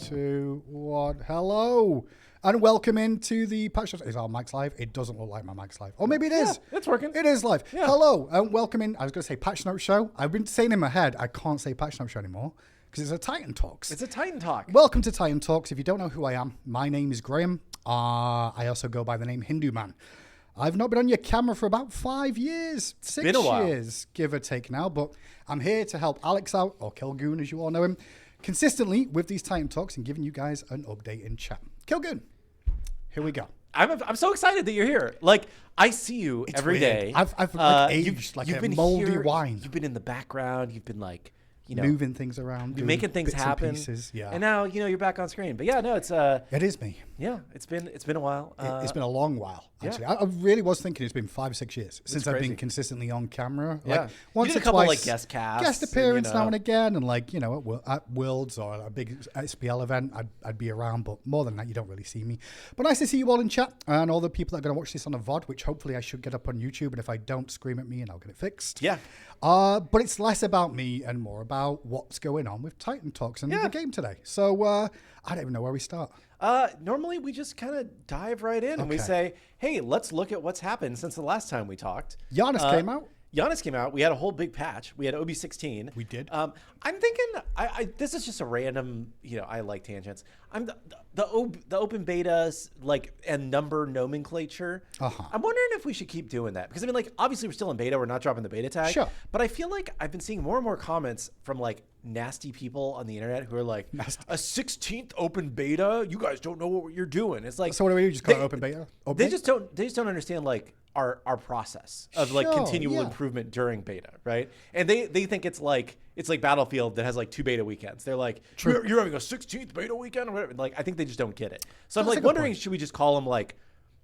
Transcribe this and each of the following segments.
2, 1. Hello, and welcome into the patch notes. Is our mic's live? It doesn't look like my mic's live. Or maybe it is. Yeah, it's working. It is live. Yeah. Hello, and welcome in. I was going to say patch note show. I've been saying in my head, I can't say patch note show anymore because it's a Titan Talks. It's a Titan Talk. Welcome to Titan Talks. If you don't know who I am, my name is Graham. I also go by the name Hindu Man. I've not been on your camera for about 5 years, 6 Been a while. years, give or take now, but I'm here to help Alex out, or Kilgoon as you all know him, consistently with these Titan Talks and giving you guys an update in chat. Kilgoon, here we go. I'm so excited that you're here. Like, I see you every day. I've like, aged like a moldy here, wine. You've been in the background. You've been like, you know, moving things around, you're making things bits happen. and pieces. Yeah. And now, you know, you're back on screen. But yeah, no, it's it is me. yeah, it's been a while. It's been a long while, actually. yeah. I really was thinking it's been 5 or 6 years since I've crazy. been consistently on camera. Yeah. Like once You did or a couple, twice, like, guest casts guest and, appearance you know. now and again, and like, you know, at Worlds or a big SPL event, I'd be around, but more than that, you don't really see me. But nice to see you all in chat and all the people that are going to watch this on a VOD, which hopefully I should get up on YouTube, and if I don't, scream at me and I'll get it fixed. Yeah. But it's less about me and more about what's going on with Titan Talks and the game today. So I don't even know where we start. Normally we just kind of dive right in and we say, hey, let's look at what's happened since the last time we talked. Yiannis came out. Yiannis came out. We had a whole big patch. We had OB16. We did. I'm thinking, this is just a random, you know, I like tangents. The open betas, like, and number nomenclature. I'm wondering if we should keep doing that. Because, I mean, like, obviously we're still in beta. We're not dropping the beta tag. Sure. But I feel like I've been seeing more and more comments from, like, nasty people on the internet who are like, a 16th open beta? You guys don't know what you're doing. It's like... So what do we do? Just call it open beta? They just don't understand, like, our process of like continual improvement during beta, right? And they think it's like Battlefield that has like 2 beta weekends. They're like, you're having a 16th beta weekend or whatever. Like, I think they just don't get it. So I'm like wondering, should we just call them like,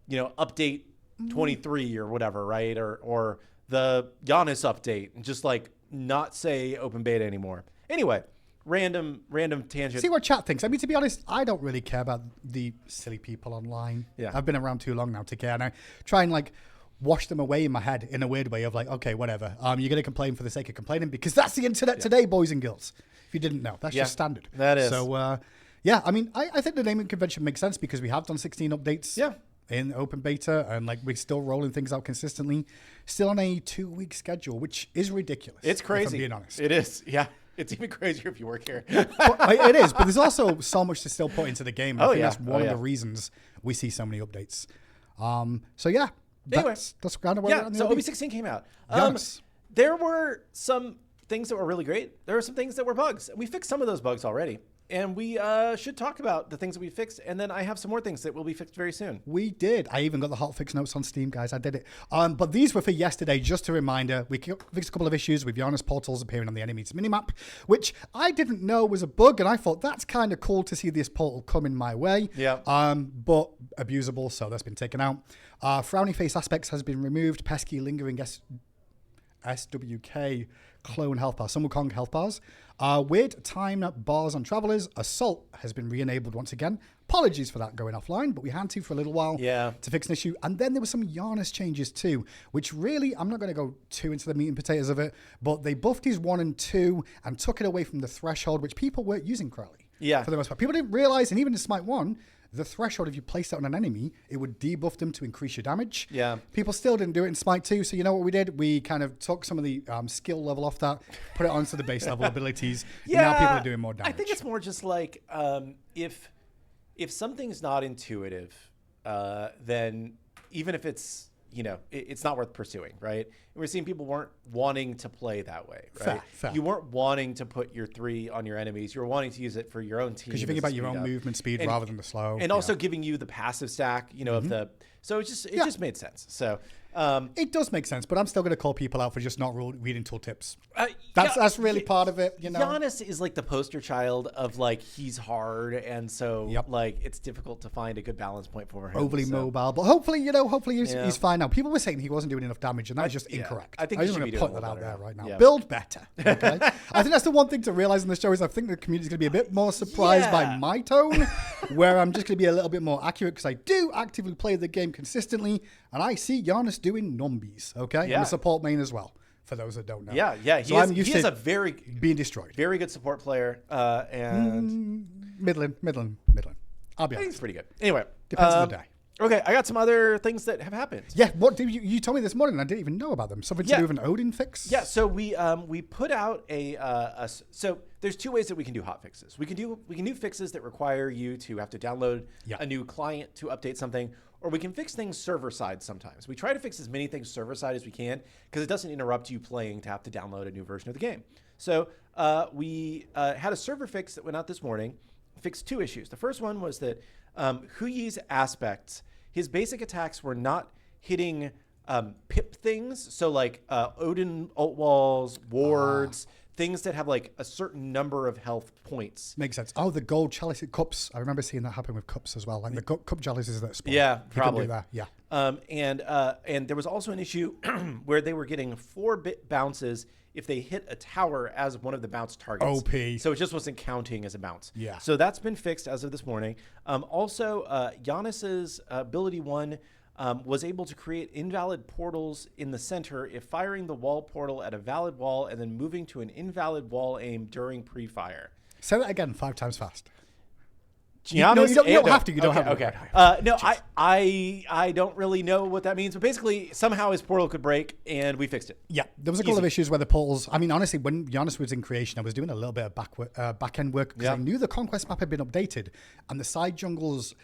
you know, update 23 or whatever, right? Or the Yiannis update and just like not say open beta anymore. Anyway, random tangent. See what chat thinks. I mean, to be honest, I don't really care about the silly people online. Yeah. I've been around too long now to care. And I try and like wash them away in my head in a weird way of like, okay, whatever. You're going to complain for the sake of complaining because that's the internet today, boys and girls. If you didn't know, that's just standard. That is. So, yeah, I mean, I think the naming convention makes sense because we have done 16 updates in open beta and like we're still rolling things out consistently, still on a 2-week schedule, which is ridiculous. It's crazy. If I'm being honest. It is. Yeah. It's even crazier if you work here. It is, but there's also so much to still put into the game. I think that's one of the reasons we see so many updates. So yeah, that's kind of where we're at. So OB16 came out. There were some things that were really great. There were some things that were bugs. We fixed some of those bugs already. And we should talk about the things that we fixed. And then I have some more things that will be fixed very soon. We did. I even got the hotfix notes on Steam, guys. I did it. But these were for yesterday. Just a reminder, we fixed a couple of issues with Yiannis portals appearing on the enemy's minimap, which I didn't know was a bug. And I thought that's kind of cool to see this portal coming my way. Yeah. But abusable, so that's been taken out. Frowny face aspects has been removed. Pesky lingering SWK clone health bars, some Wukong health bars. Weird time bars on travelers. Assault has been re-enabled once again. Apologies for that going offline, but we had to for a little while to fix an issue. And then there were some Yiannis changes too, which really, I'm not going to go too into the meat and potatoes of it, but they buffed his 1 and 2 and took it away from the threshold, which people weren't using correctly. Yeah. For the most part. People didn't realize, and even in SMITE 1, the threshold, if you placed it on an enemy, it would debuff them to increase your damage. Yeah. People still didn't do it in SMITE 2, so you know what we did? We kind of took some of the skill level off that, put it onto the base level abilities, and now people are doing more damage. I think it's more just like if something's not intuitive, then even if it's, it's not worth pursuing, right? And we're seeing people weren't wanting to play that way, right? Fair. You weren't wanting to put your 3 on your enemies. You were wanting to use it for your own team. Because you're thinking about your own movement speed rather than the slow. And also giving you the passive stack, of the... So it just made sense. So... it does make sense, but I'm still going to call people out for just not reading tooltips. That's really part of it, Yiannis is like the poster child of like he's hard, and so like it's difficult to find a good balance point for him. Overly mobile, but hopefully, he's fine now. People were saying he wasn't doing enough damage, and that's just incorrect. I think I'm just going to put that out there right now. Yeah. Build better. Okay? I think that's the one thing to realize in the show is I think the community is going to be a bit more surprised by my tone, where I'm just going to be a little bit more accurate because I do actively play the game consistently, and I see Yiannis doing numbies. Okay, I'm a support main as well. For those that don't know, so he is a very being destroyed, very good support player, and middling. I'll be honest, I think it's pretty good. Anyway, depends on the day. Okay, I got some other things that have happened. Yeah, what did you told me this morning? I didn't even know about them. Something to do with an Odin fix. Yeah, so we put out so there's 2 ways that we can do hot fixes. We can do fixes that require you to have to download a new client to update something, or we can fix things server side sometimes. We try to fix as many things server side as we can because it doesn't interrupt you playing to have to download a new version of the game. So we had a server fix that went out this morning, fixed 2 issues. The first one was that Huyi's aspects, his basic attacks were not hitting pip things. So like Odin ult walls, wards, things that have like a certain number of health points. Makes sense. Oh, the gold chalice cups. I remember seeing that happen with cups as well. Like the cup chalices that spawn. Yeah, probably. Do that. Yeah. And there was also an issue where they were getting 4-bit bounces if they hit a tower as one of the bounce targets. OP. So it just wasn't counting as a bounce. Yeah. So that's been fixed as of this morning. Also, Yiannis's ability 1 was able to create invalid portals in the center if firing the wall portal at a valid wall and then moving to an invalid wall aim during pre-fire. Say that again 5 times fast. Yiannis, you don't have to. You don't have to. Okay. No, I don't really know what that means, but basically somehow his portal could break and we fixed it. Yeah, there was a couple of issues where the portals. I mean, honestly, when Yiannis was in creation, I was doing a little bit of back end work because I knew the conquest map had been updated and the side jungles.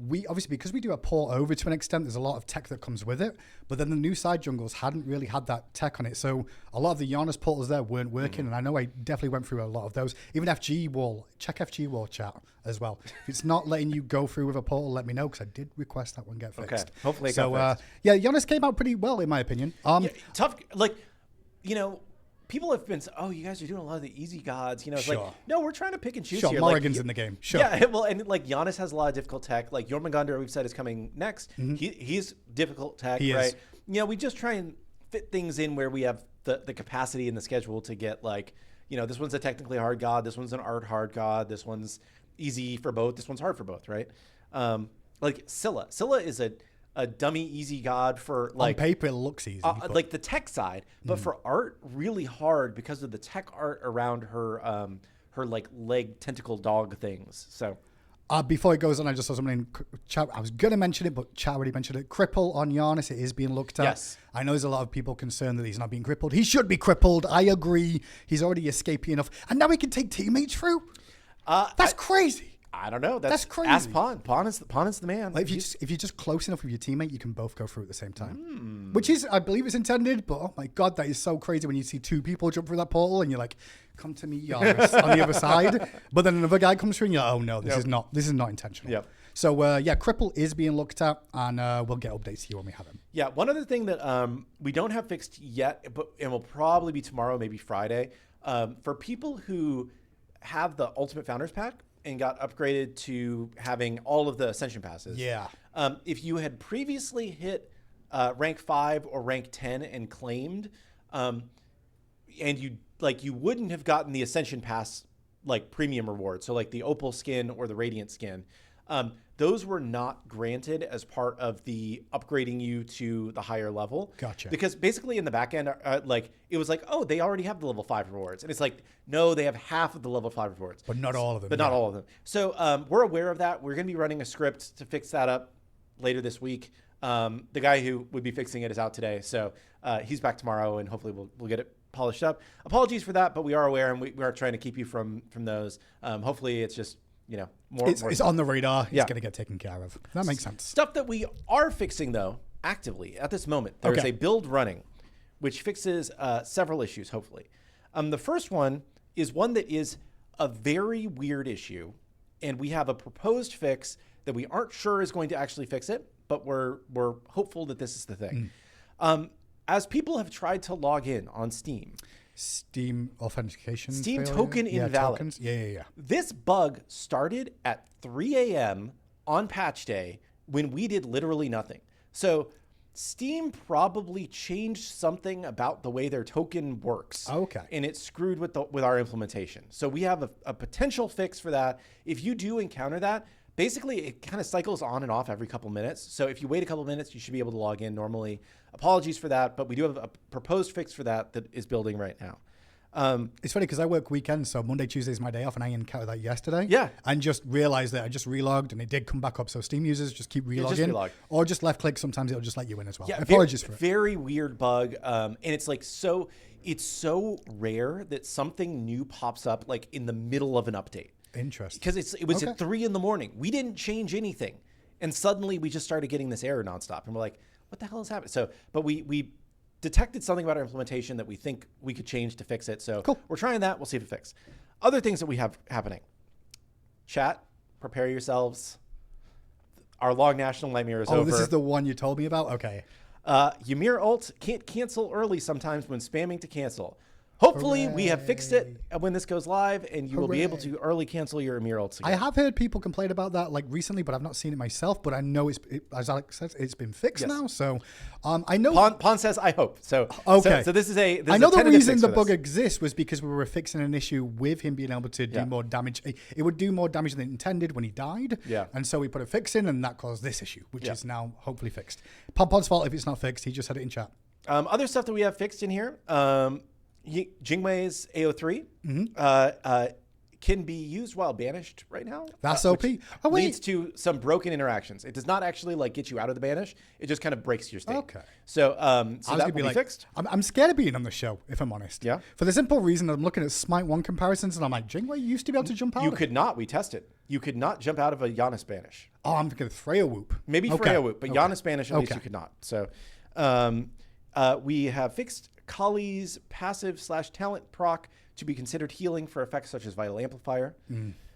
We obviously, because we do a port over to an extent, there's a lot of tech that comes with it, but then the new side jungles hadn't really had that tech on it. So a lot of the Yiannis portals there weren't working. And I know I definitely went through a lot of those. Even FG wall, check FG wall chat as well. If it's not letting you go through with a portal, let me know because I did request that one get fixed. Okay, hopefully it got fixed. Yeah, Yiannis came out pretty well in my opinion. Tough, like, people have been, you guys are doing a lot of the easy gods. It's like, no, we're trying to pick and choose here. Morrigan's in the game. Sure. Yeah, well, and like Yiannis has a lot of difficult tech. Like Jormungandr, we've said, is coming next. He's difficult tech, right? We just try and fit things in where we have the capacity and the schedule to get like, this one's a technically hard god. This one's an art hard god. This one's easy for both. This one's hard for both, right? Like Scylla. Scylla is a dummy easy god for like on paper it looks easy, like the tech side, but for art really hard because of the tech art around her her like leg tentacle dog things. So before it goes on, I just saw something in chat. I was going to mention it, but chat already mentioned it. Cripple on Yiannis, it is being looked at. Yes. I know there's a lot of people concerned that he's not being crippled. He should be crippled. I agree. He's already escaping enough, and now he can take teammates through. That's crazy. I don't know. That's crazy. Ask Pawn. Pawn is the man. Like if you're just close enough with your teammate, you can both go through at the same time. Which is, I believe, it's intended. But oh my god, that is so crazy when you see two people jump through that portal and you're like, "Come to me, Yiannis," on the other side. But then another guy comes through and you're like, "Oh no, this is not intentional." Yep. So Cripple is being looked at, and we'll get updates to you when we have him. Yeah. One other thing that we don't have fixed yet, and will probably be tomorrow, maybe Friday, for people who have the Ultimate Founders Pack and got upgraded to having all of the Ascension passes. Yeah. If you had previously hit rank 5 or rank 10 and claimed, and you wouldn't have gotten the Ascension pass like premium reward, so like the Opal skin or the Radiant skin, those were not granted as part of the upgrading you to the higher level. Gotcha. Because basically in the back end, it was like, oh, they already have the level 5 rewards. And it's like, no, they have half of the level 5 rewards. But not all of them. But not all of them. So we're aware of that. We're going to be running a script to fix that up later this week. The guy who would be fixing it is out today. So he's back tomorrow, and hopefully we'll get it polished up. Apologies for that, but we are aware, and we are trying to keep you from those. Hopefully it's just, more. It's on the radar. It's Yeah. going to get taken care of. That makes sense. Stuff that we are fixing, though, actively at this moment. There's a build running, which fixes several issues, hopefully. The first one is one that is a very weird issue, and we have a proposed fix that we aren't sure is going to actually fix it, but we're hopeful that this is the thing. As people have tried to log in on Steam authentication. Steam failure? token Yeah, invalid. tokens. Yeah. This bug started at 3 a.m. on patch day when we did literally nothing. So Steam probably changed something about the way their token works. Okay. And it screwed with our implementation. So we have a potential fix for that. If you do encounter that, basically it kind of cycles on and off every couple minutes. So if you wait a couple minutes, you should be able to log in normally. Apologies for that, but we do have a proposed fix for that is building right now. It's funny because I work weekends, so Monday, Tuesday is my day off, and I encountered that yesterday. Yeah. And just realized that I just relogged, and it did come back up. So Steam users just keep relogging. relog. Or just left click. Sometimes it'll just let you in as well. Yeah, Apologies for it. Very weird bug. And it's like it's so rare that something new pops up like in the middle of an update. Interesting. Because it was at 3 a.m. We didn't change anything. And suddenly we just started getting this error nonstop. And we're like, what the hell is happening? So, but we detected something about our implementation that we think we could change to fix it. So cool. We're trying that. We'll see if it fixes. Other things that we have happening. Chat, prepare yourselves. Our long national nightmare is over. Oh, this is the one you told me about? Okay. Ymir ult can't cancel early sometimes when spamming to cancel. Hopefully we have fixed it when this goes live, and you will be able to early cancel your Ymir ults again. I have heard people complain about that like recently, but I've not seen it myself. But I know as Alex says, it's been fixed now. So I know. Pawn says, I hope. So okay. So this is a. I know the reason the bug exists was because we were fixing an issue with him being able to do more damage. It would do more damage than it intended when he died. Yeah. And so we put a fix in, and that caused this issue, which is now hopefully fixed. Pon's fault if it's not fixed. He just had it in chat. Other stuff that we have fixed in here. Jingwei's AO3 can be used while banished right now. That's OP. Oh, wait. Leads to some broken interactions. It does not actually like get you out of the banish. It just kind of breaks your state. Okay. So that will be fixed. I'm scared of being on the show, if I'm honest. Yeah. For the simple reason that I'm looking at SMITE 1 comparisons, and I'm like, Jingwei used to be able to jump out. You could not. We tested. You could not jump out of a Yiannis banish. Oh, I'm thinking Freya Whoop. Maybe Freya Whoop, but Yiannis banish at least you could not. So we have fixed Kali's passive/talent proc to be considered healing for effects such as Vital Amplifier.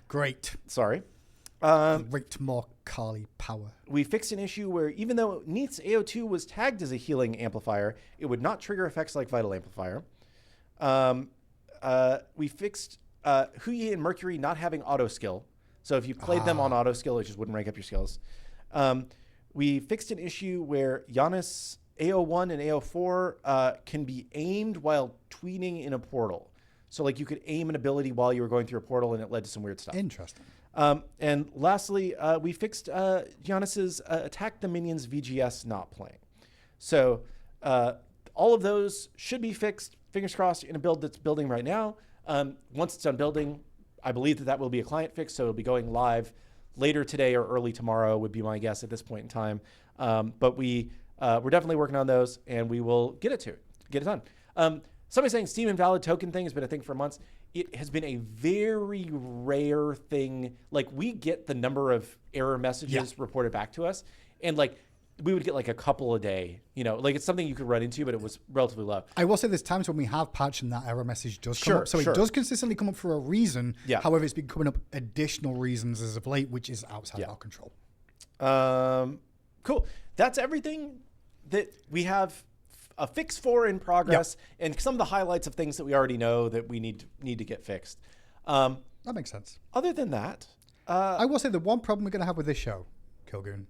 Great. Sorry. Great more Kali power. We fixed an issue where even though Neith's AO2 was tagged as a healing amplifier, it would not trigger effects like Vital Amplifier. We fixed Huyi and Mercury not having auto skill. So if you played them on auto skill, it just wouldn't rank up your skills. We fixed an issue where Yiannis AO1 and AO4 can be aimed while tweeting in a portal. So like you could aim an ability while you were going through a portal, and it led to some weird stuff. Interesting. And lastly, we fixed Yiannis's attack the minions VGS not playing. So all of those should be fixed, fingers crossed, in a build that's building right now. Once it's done building, I believe that will be a client fix, so it'll be going live later today or early tomorrow would be my guess at this point in time. But we're definitely working on those, and we will get it done. Somebody saying Steam invalid token thing has been a thing for months. it has been a very rare thing. Like, we get the number of error messages reported back to us, and like we would get like a couple a day, you know, like it's something you could run into, but it was relatively low. I will say there's times when we have patched and that error message does come up. So it does consistently come up for a reason. Yeah. However, it's been coming up additional reasons as of late, which is outside our control. Cool. That's everything that we have a fix for in progress, and some of the highlights of things that we already know that we need to get fixed. That makes sense. Other than that, I will say the one problem we're going to have with this show, Kilgoon,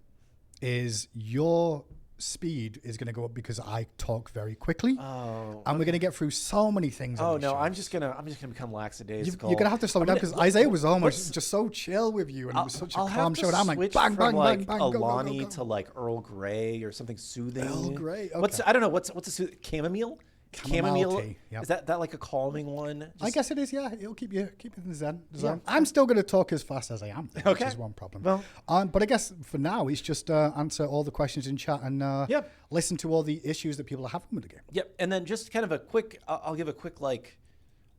is your speed is going to go up because I talk very quickly. And we're going to get through so many things. I'm just gonna become lackadaisical. You're going to have to slow down because Isaiah was almost just so chill with you, and it was such a calm show. And I'm like, bang, bang, bang, bang, Alani go, go. to like Earl Grey or something soothing. Earl Grey. Okay. I don't know. What's a chamomile? Chamomile tea. Yep. Is that like a calming one? I guess it is. Yeah, it'll keep you in the zen. Yeah. I'm still going to talk as fast as I am, which is one problem. Well, but I guess for now it's just answer all the questions in chat and listen to all the issues that people are having with the game. Yep, and then just kind of a quick. I'll give a quick like,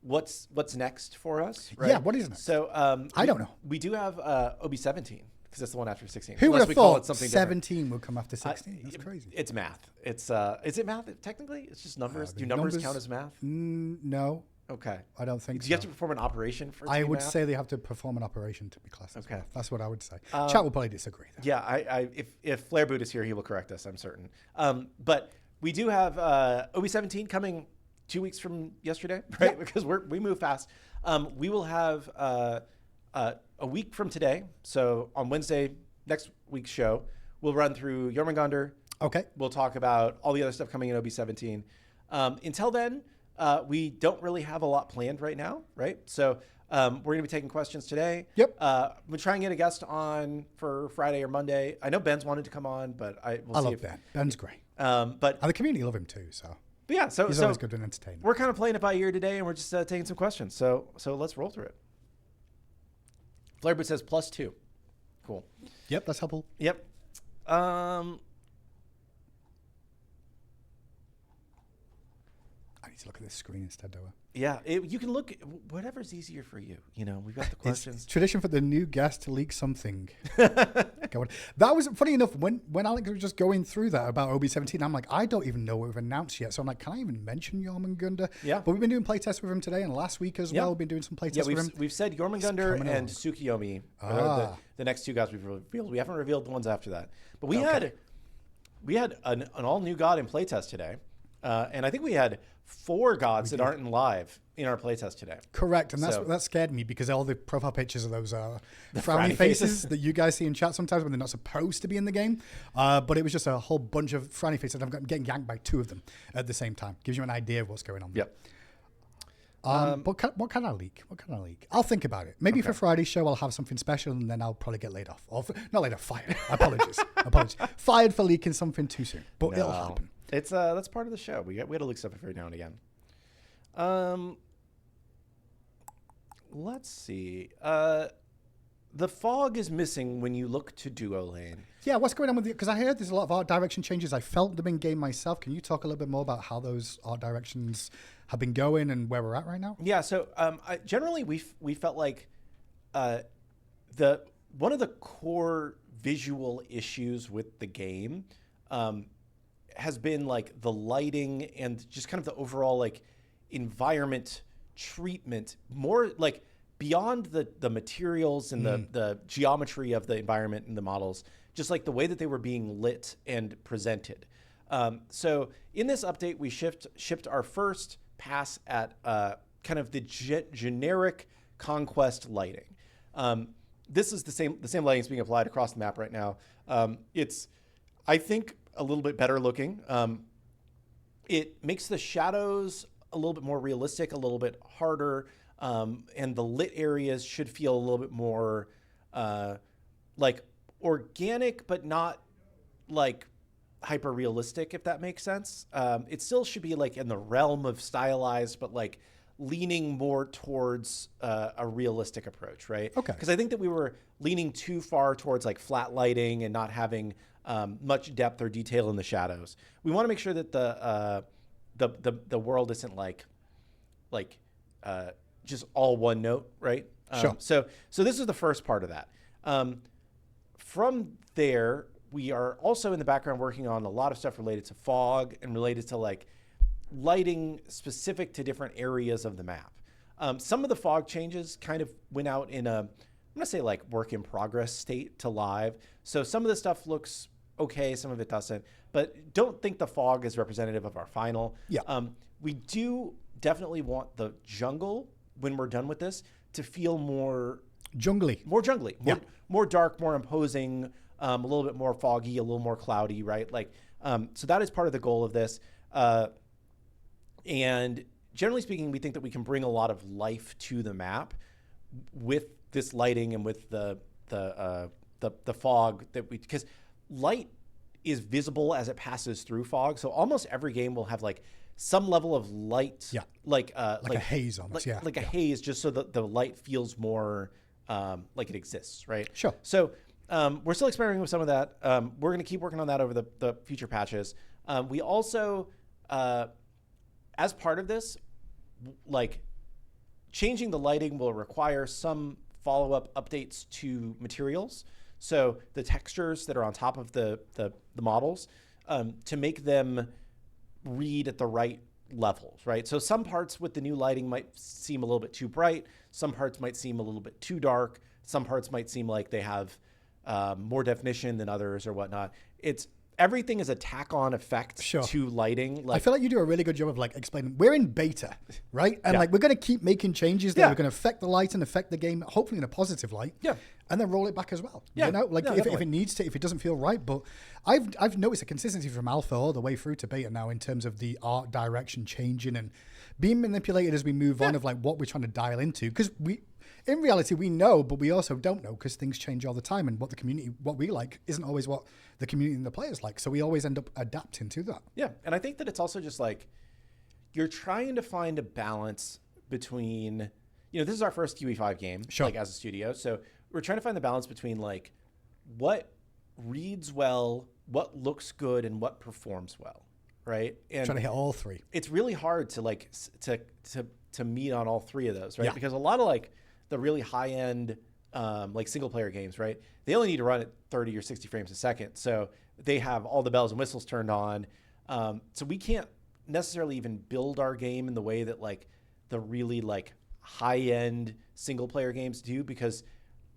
what's next for us? Right? Yeah, what is next? So I don't know. We do have OB17. Because that's the one after 16. Who would have thought 17 would come after 16? That's crazy. It's math. Is it math technically? It's just numbers. Do numbers count as math? No. Okay. I don't think so. Do you have to perform an operation for it to I be would math? say they have to perform an operation to be classed as math. That's what I would say. Chat will probably disagree. Though. Yeah, if Flair Boot is here, he will correct us, I'm certain. But we do have OB17 coming 2 weeks from yesterday, right? Because we move fast. We will have a week from today, so on Wednesday, next week's show, we'll run through Jormungandr. Okay. We'll talk about all the other stuff coming in OB17. Until then, we don't really have a lot planned right now, right? So we're going to be taking questions today. Yep. We'll try and get a guest on for Friday or Monday. I know Ben's wanted to come on, but I love Ben. Ben's great. And the community love him too, so. But yeah, so he's always good and entertaining. We're kind of playing it by ear today, and we're just taking some questions. So let's roll through it. Flairboot says +2. Cool. Yep, that's helpful. Yep. I need to look at this screen instead, though. Yeah, you can look whatever's easier for you. You know, we've got the questions. It's tradition for the new guest to leak something. That was funny enough. When Alex was just going through that about OB17, I'm like, I don't even know what we've announced yet. So I'm like, can I even mention Jormungandr? Yeah. But we've been doing playtests with him today, and last week as well, we've been doing some playtests with him. We've said Jormungandr and Tsukiyomi are the next two gods we've revealed. We haven't revealed the ones after that. But we had an all new god in playtest today, and I think we had 4 gods that aren't in live in our playtest today. Correct, and that scared me because all the profile pictures of those frowny faces that you guys see in chat sometimes when they're not supposed to be in the game. But it was just a whole bunch of frowny faces. I'm getting yanked by 2 of them at the same time. Gives you an idea of what's going on. Yep. What can I leak? I'll think about it. Maybe for Friday's show, I'll have something special, and then I'll probably get laid off. Not laid off, fired. Apologies. Fired for leaking something too soon, but it'll happen. It's that's part of the show. We got to leak stuff every now and again. Let's see. The fog is missing when you look to duo lane. Yeah, what's going on with it? Because I heard there's a lot of art direction changes. I felt them in game myself. Can you talk a little bit more about how those art directions have been going and where we're at right now? Yeah. So generally, we felt like one of the core visual issues with the game has been like the lighting and just kind of the overall like environment treatment, more like beyond the materials and the geometry of the environment and the models, just like the way that they were being lit and presented. So in this update, we shipped our first pass at kind of the generic conquest lighting. This is the same lighting is being applied across the map right now. It's, I think, a little bit better looking. It makes the shadows a little bit more realistic, a little bit harder, and the lit areas should feel a little bit more like organic, but not like hyper realistic, if that makes sense. It still should be like in the realm of stylized, but like leaning more towards a realistic approach, right? Okay. Because I think that we were leaning too far towards like flat lighting and not having much depth or detail in the shadows. We want to make sure that the world isn't like just all one note, right? Sure. So this is the first part of that. From there, we are also in the background working on a lot of stuff related to fog and related to like lighting specific to different areas of the map. Some of the fog changes kind of went out in a, I'm gonna say like work in progress state to live. So some of the stuff looks okay, some of it doesn't, but don't think the fog is representative of our final. Yeah. We do definitely want the jungle when we're done with this to feel more jungly, more dark, more imposing, a little bit more foggy, a little more cloudy, right? Like, so that is part of the goal of this. And generally speaking, we think that we can bring a lot of life to the map with this lighting and with the fog that because light is visible as it passes through fog. So almost every game will have like some level of light, like a haze almost, like a haze, just so that the light feels more like it exists, right? Sure. So we're still experimenting with some of that. We're going to keep working on that over the future patches. We also, as part of this, like changing the lighting will require some follow-up updates to materials. So the textures that are on top of the models, to make them read at the right levels, right? So some parts with the new lighting might seem a little bit too bright. Some parts might seem a little bit too dark. Some parts might seem like they have more definition than others or whatnot. Everything is a tack-on effect to lighting. I feel like you do a really good job of like explaining. We're in beta, right? And like we're going to keep making changes that are going to affect the light and affect the game, hopefully in a positive light. Yeah. And then roll it back as well. You know, like if it needs to, if it doesn't feel right. But I've noticed a consistency from alpha all the way through to beta now in terms of the art direction changing and being manipulated as we move on of like what we're trying to dial into. Because in reality, we know, but we also don't know because things change all the time. And what we like isn't always what the community and the players like. So we always end up adapting to that. Yeah. And I think that it's also just like, you're trying to find a balance between, this is our first QE5 game, like as a studio. So we're trying to find the balance between like what reads well, what looks good, and what performs well. Right. And trying to hit all three. It's really hard to like, to meet on all three of those. Right. Yeah. Because a lot of like, the really high-end like single-player games, right? They only need to run at 30 or 60 frames a second. So they have all the bells and whistles turned on. So we can't necessarily even build our game in the way that like the really like high-end single-player games do because,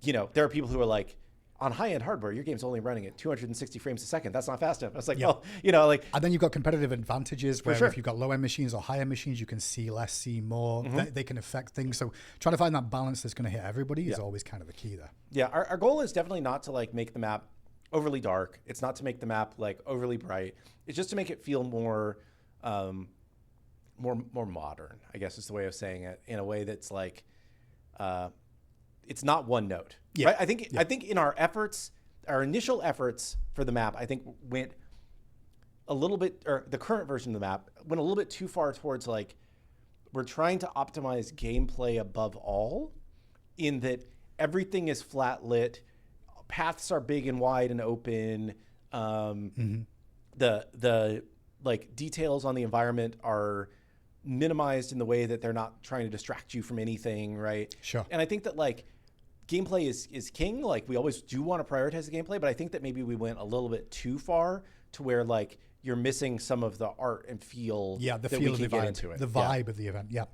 there are people who are like, on high-end hardware, your game's only running at 260 frames a second. That's not fast enough. It's like, like... And then you've got competitive advantages where if you've got low-end machines or higher machines, you can see less, see more. They can affect things. So trying to find that balance that's going to hit everybody is always kind of the key there. Yeah, our goal is definitely not to like make the map overly dark. It's not to make the map like overly bright. It's just to make it feel more modern, I guess is the way of saying it, in a way that's like... it's not one note. Yeah. Right? I think in our efforts, our initial efforts for the map, I think went a little bit, or the current version of the map went a little bit too far towards like, we're trying to optimize gameplay above all in that everything is flat lit. Paths are big and wide and open. The like details on the environment are minimized in the way that they're not trying to distract you from anything. Right. Sure. And I think that like, gameplay is king. Like we always do want to prioritize the gameplay, but I think that maybe we went a little bit too far to where like you're missing some of the art and feel. Yeah, the feel of the event, the vibe of the event. Yeah.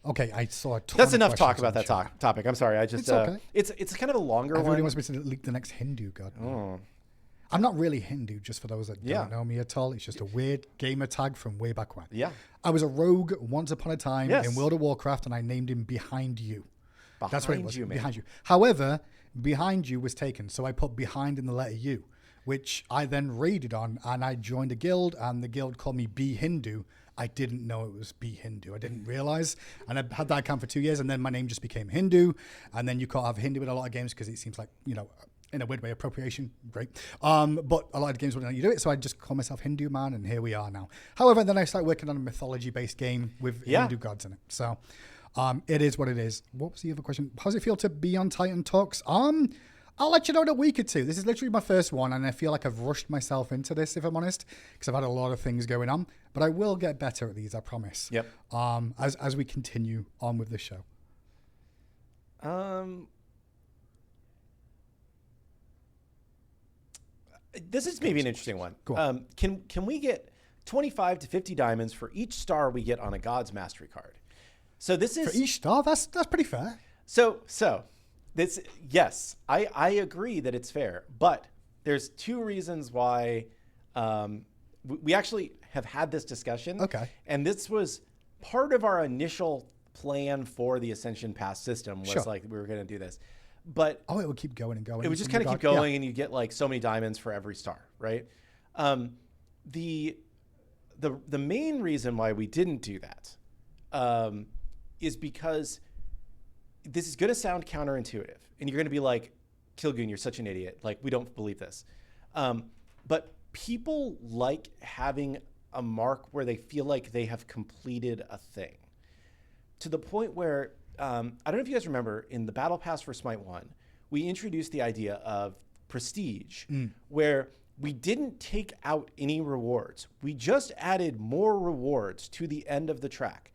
Okay, I saw a ton That's of enough talk questions about that topic. I'm sorry. I just it's okay. It's kind of a longer Everybody one. wants me to leak the next Hindu god. Oh. I'm not really Hindu, just for those that don't know me at all. It's just a weird gamer tag from way back when. Yeah. I was a rogue once upon a time in World of Warcraft, and I named him Behind You. That's what it was. Behind You. However, Behind You was taken, so I put behind in the letter U, which I then raided on, and I joined a guild, and the guild called me Be Hindu. I didn't know it was Be Hindu. I didn't realize, and I had that account for 2 years, and then my name just became Hindu, and then you can't have Hindu in a lot of games because it seems like, in a weird way, appropriation, great. But a lot of games wouldn't let you do it, so I just call myself Hindu Man, and here we are now. However, then I started working on a mythology-based game with Hindu gods in it, so... it is what it is. What was the other question? How does it feel to be on Titan Talks? I'll let you know in a week or two. This is literally my first one, and I feel like I've rushed myself into this, if I'm honest, because I've had a lot of things going on. But I will get better at these, I promise. Yep. As we continue on with the show. This is maybe an interesting one. Can we get 25 to 50 diamonds for each star we get on a God's Mastery card? So this is for each star. That's pretty fair. So this, yes, I agree that it's fair, but there's two reasons why we actually have had this discussion. Okay. And this was part of our initial plan for the Ascension Pass system was like we were going to do this. But it would keep going and going. It would just kind of keep going, and you get like so many diamonds for every star, right? The main reason why we didn't do that is because this is going to sound counterintuitive, and you're going to be like, Kilgoon, you're such an idiot. Like, we don't believe this. But people like having a mark where they feel like they have completed a thing, to the point where I don't know if you guys remember, in the Battle Pass for Smite 1, we introduced the idea of prestige, where we didn't take out any rewards. We just added more rewards to the end of the track.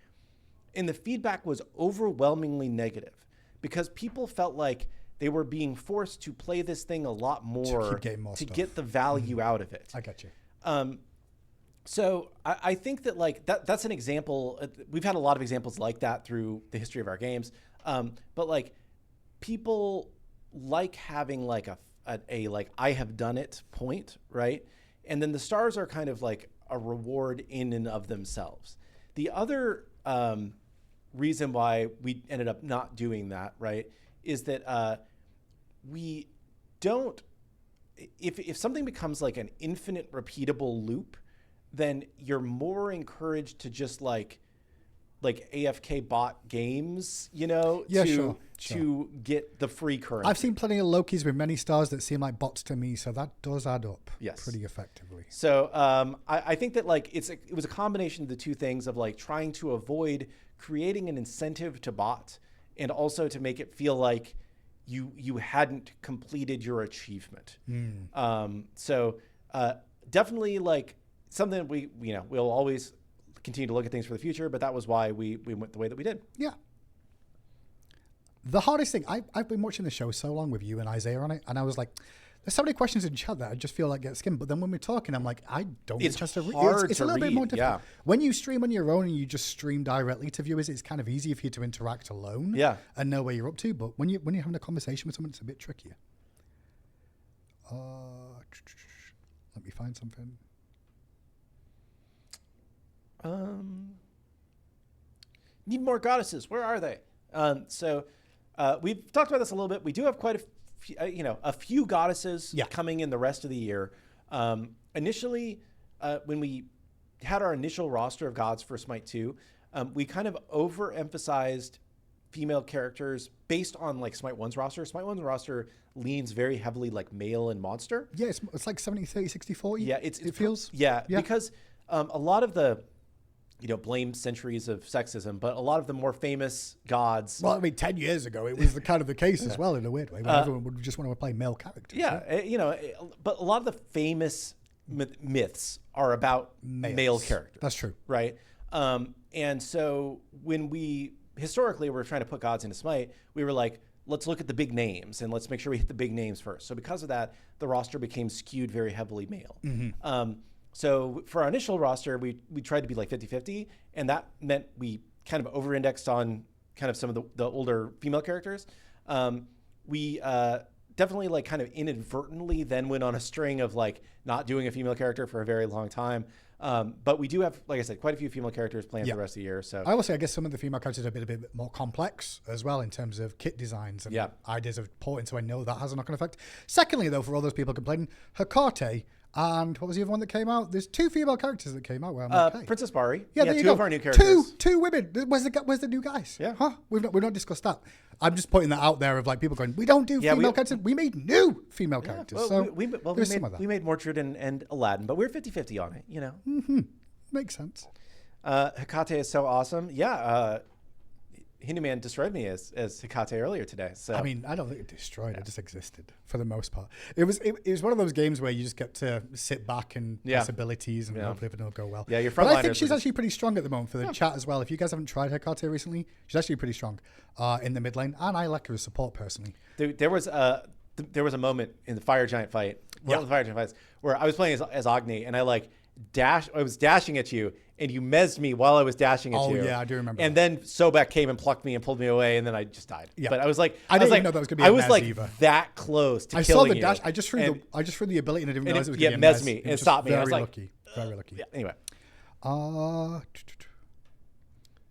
And the feedback was overwhelmingly negative because people felt like they were being forced to play this thing a lot more to get the value out of it. I got you. So I think that like that's an example. We've had a lot of examples like that through the history of our games. But like people like having like a like I have done it point, right? And then the stars are kind of like a reward in and of themselves. The other reason why we ended up not doing that, right, is that we don't. If something becomes like an infinite repeatable loop, then you're more encouraged to just like AFK bot games, you know, to get the free currency. I've seen plenty of Lokis with many stars that seem like bots to me, so that does add up pretty effectively. So I think that like it was a combination of the two things of like trying to avoid creating an incentive to bot and also to make it feel like you hadn't completed your achievement. So definitely like something we'll always continue to look at things for the future, but that was why we went the way that we did. Yeah. The hardest thing, I've been watching the show so long with you and Isaiah on it, and I was like, there's so many questions in chat that I just feel like get skimmed. But then when we're talking, I'm like, I don't get a chance to read. It's a little bit more difficult. Yeah. When you stream on your own and you just stream directly to viewers, it's kind of easy for you to interact alone and know where you're up to. But when you're having a conversation with someone, it's a bit trickier. Let me find something. Need more goddesses. Where are they? So we've talked about this a little bit. We do have quite a few goddesses coming in the rest of the year. Initially, when we had our initial roster of gods for Smite 2, we kind of overemphasized female characters based on like Smite 1's roster. Smite 1's roster leans very heavily like male and monster. Yeah, it's like 70, 30, 60, 40. Yeah, it feels. Yeah, because a lot of the blame centuries of sexism, but a lot of the more famous gods. Well, I mean, 10 years ago, it was kind of the case as well in a weird way. But everyone would just want to play male characters. Yeah, but a lot of the famous myths are about male characters. That's true. Right? And so when historically, we're trying to put gods into Smite, we were like, let's look at the big names and let's make sure we hit the big names first. So because of that, the roster became skewed very heavily male. So for our initial roster, we tried to be like 50-50, and that meant we kind of over-indexed on kind of some of the older female characters. We definitely like kind of inadvertently then went on a string of like not doing a female character for a very long time. But we do have, like I said, quite a few female characters planned for the rest of the year. So I will say, I guess some of the female characters are a bit more complex as well in terms of kit designs and ideas of porting, so I know that has a knock-on effect. Secondly, though, for all those people complaining, Hecate and what was the other one that came out? There's two female characters that came out. Where I'm okay. Princess Bari. Yeah, two of our new characters. Two women. Where's the new guys? Yeah. Huh? We've not discussed that. I'm just putting that out there of like people going, we don't do female characters. We made new female characters. Well, so we made Mordred and Aladdin, but we're 50-50 on it, you know. Makes sense. Hecate is so awesome. Yeah. Hindu Man destroyed me as Hecate earlier today. So I mean, I don't think it destroyed. It just existed for the most part. It was one of those games where you just get to sit back and press abilities and hopefully everything will go well. Yeah, your But I think frontliners she's actually pretty strong at the moment for the chat as well. If you guys haven't tried Hecate recently, she's actually pretty strong in the mid lane, and I like her as support personally. There was a moment in the Fire Giant fight, one of the Fire Giant fights, where I was playing as Agni, and I was dashing at you, and you mezzed me while I was dashing at you. Oh yeah, I do remember. And then Sobek came and plucked me and pulled me away, and then I just died. Yeah. But I was like, I didn't even know that was going to be a mez either. That close to killing you. I saw the dash. I just threw the ability, and I didn't realize it was going to be mez me and stopped me. I was very lucky. Very lucky. Yeah. Anyway.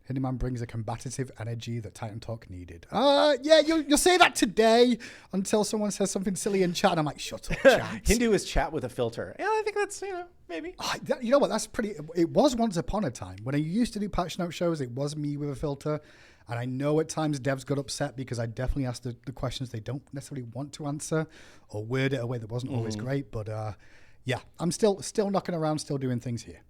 Hinduman brings a combative energy that Titan Talk needed. Yeah, you'll say that today until someone says something silly in chat, and I'm like, shut up, chat. Hindu is chat with a filter. Yeah, I think that's, maybe. You know what? That's pretty. It was once upon a time. When I used to do patch note shows, it was me with a filter. And I know at times devs got upset because I definitely asked the questions they don't necessarily want to answer or word it a way that wasn't always great. But yeah, I'm still knocking around, still doing things here.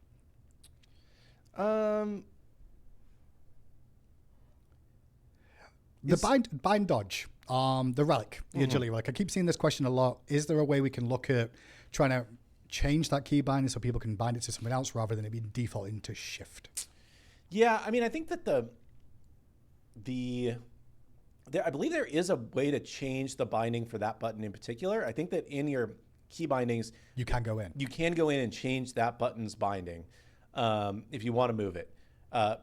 The bind dodge, the relic, the agility relic. I keep seeing this question a lot. Is there a way we can look at trying to change that key binding so people can bind it to something else rather than it being default into shift? Yeah, I mean, I think that I believe there is a way to change the binding for that button in particular. I think that in your key bindings, you can go in. You can go in and change that button's binding if you want to move it.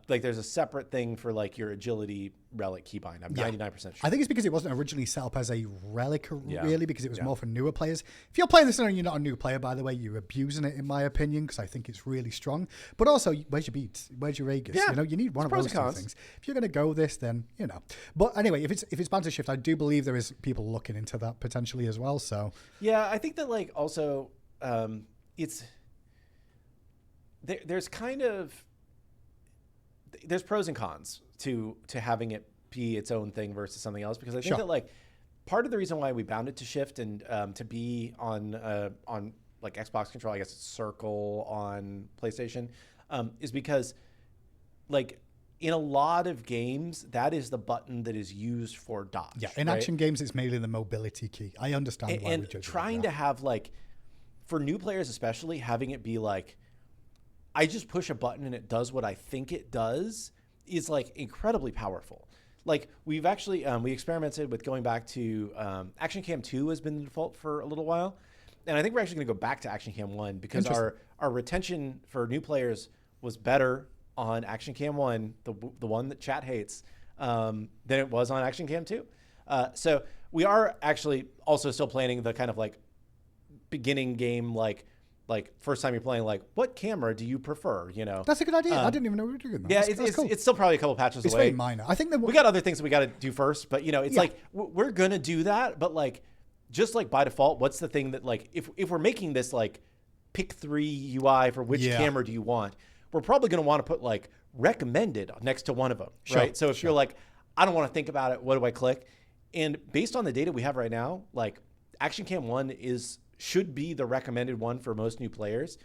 There's a separate thing for your agility relic keybind. I'm 99% sure. I think it's because it wasn't originally set up as a relic, really, because it was more for newer players. If you're playing this and you're not a new player, by the way, you're abusing it, in my opinion, because I think it's really strong. But also, where's your beats? Where's your Aegis? Yeah. You need one of those two things. If you're going to go this, then, But anyway, if it's bound to shift, I do believe there is people looking into that potentially as well. So yeah, I think that also it's there's kind of there's pros and cons to having it be its own thing versus something else, because I think that part of the reason why we bound it to shift and to be on Xbox control, I guess it's circle on PlayStation, is because in a lot of games that is the button that is used for dodge. Yeah, in action games it's mainly the mobility key. I understand why we judge trying to have for new players especially, having it be I just push a button and it does what I think it does is incredibly powerful. We've actually, we experimented with going back to, Action Cam 2 has been the default for a little while. And I think we're actually going to go back to Action Cam 1 because our retention for new players was better on Action Cam 1, the one that chat hates, than it was on Action Cam 2. So we are actually also still planning the kind of beginning game, first time you're playing, what camera do you prefer? That's a good idea. I didn't even know we were doing that. Yeah, that's cool. It's still probably a couple patches away. It's very minor. I think that we got other things that we got to do first, but it's we're gonna do that. But just by default, what's the thing that if we're making this pick 3 UI for which camera do you want, we're probably gonna want to put recommended next to one of them, right? So if you're I don't want to think about it, what do I click? And based on the data we have right now, Action Cam 1 should be the recommended one for most new players,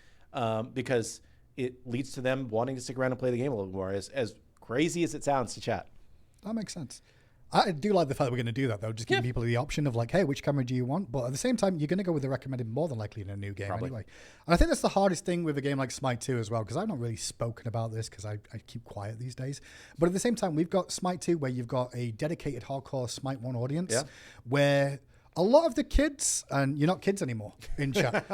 because it leads to them wanting to stick around and play the game a little more, as crazy as it sounds to chat. That makes sense. I do like the fact that we're going to do that, though, just giving people the option of hey, which camera do you want? But at the same time, you're going to go with the recommended more than likely in a new game anyway. And I think that's the hardest thing with a game like SMITE 2 as well, because I've not really spoken about this because I keep quiet these days. But at the same time, we've got SMITE 2 where you've got a dedicated hardcore SMITE 1 audience where a lot of the kids, and you're not kids anymore in chat.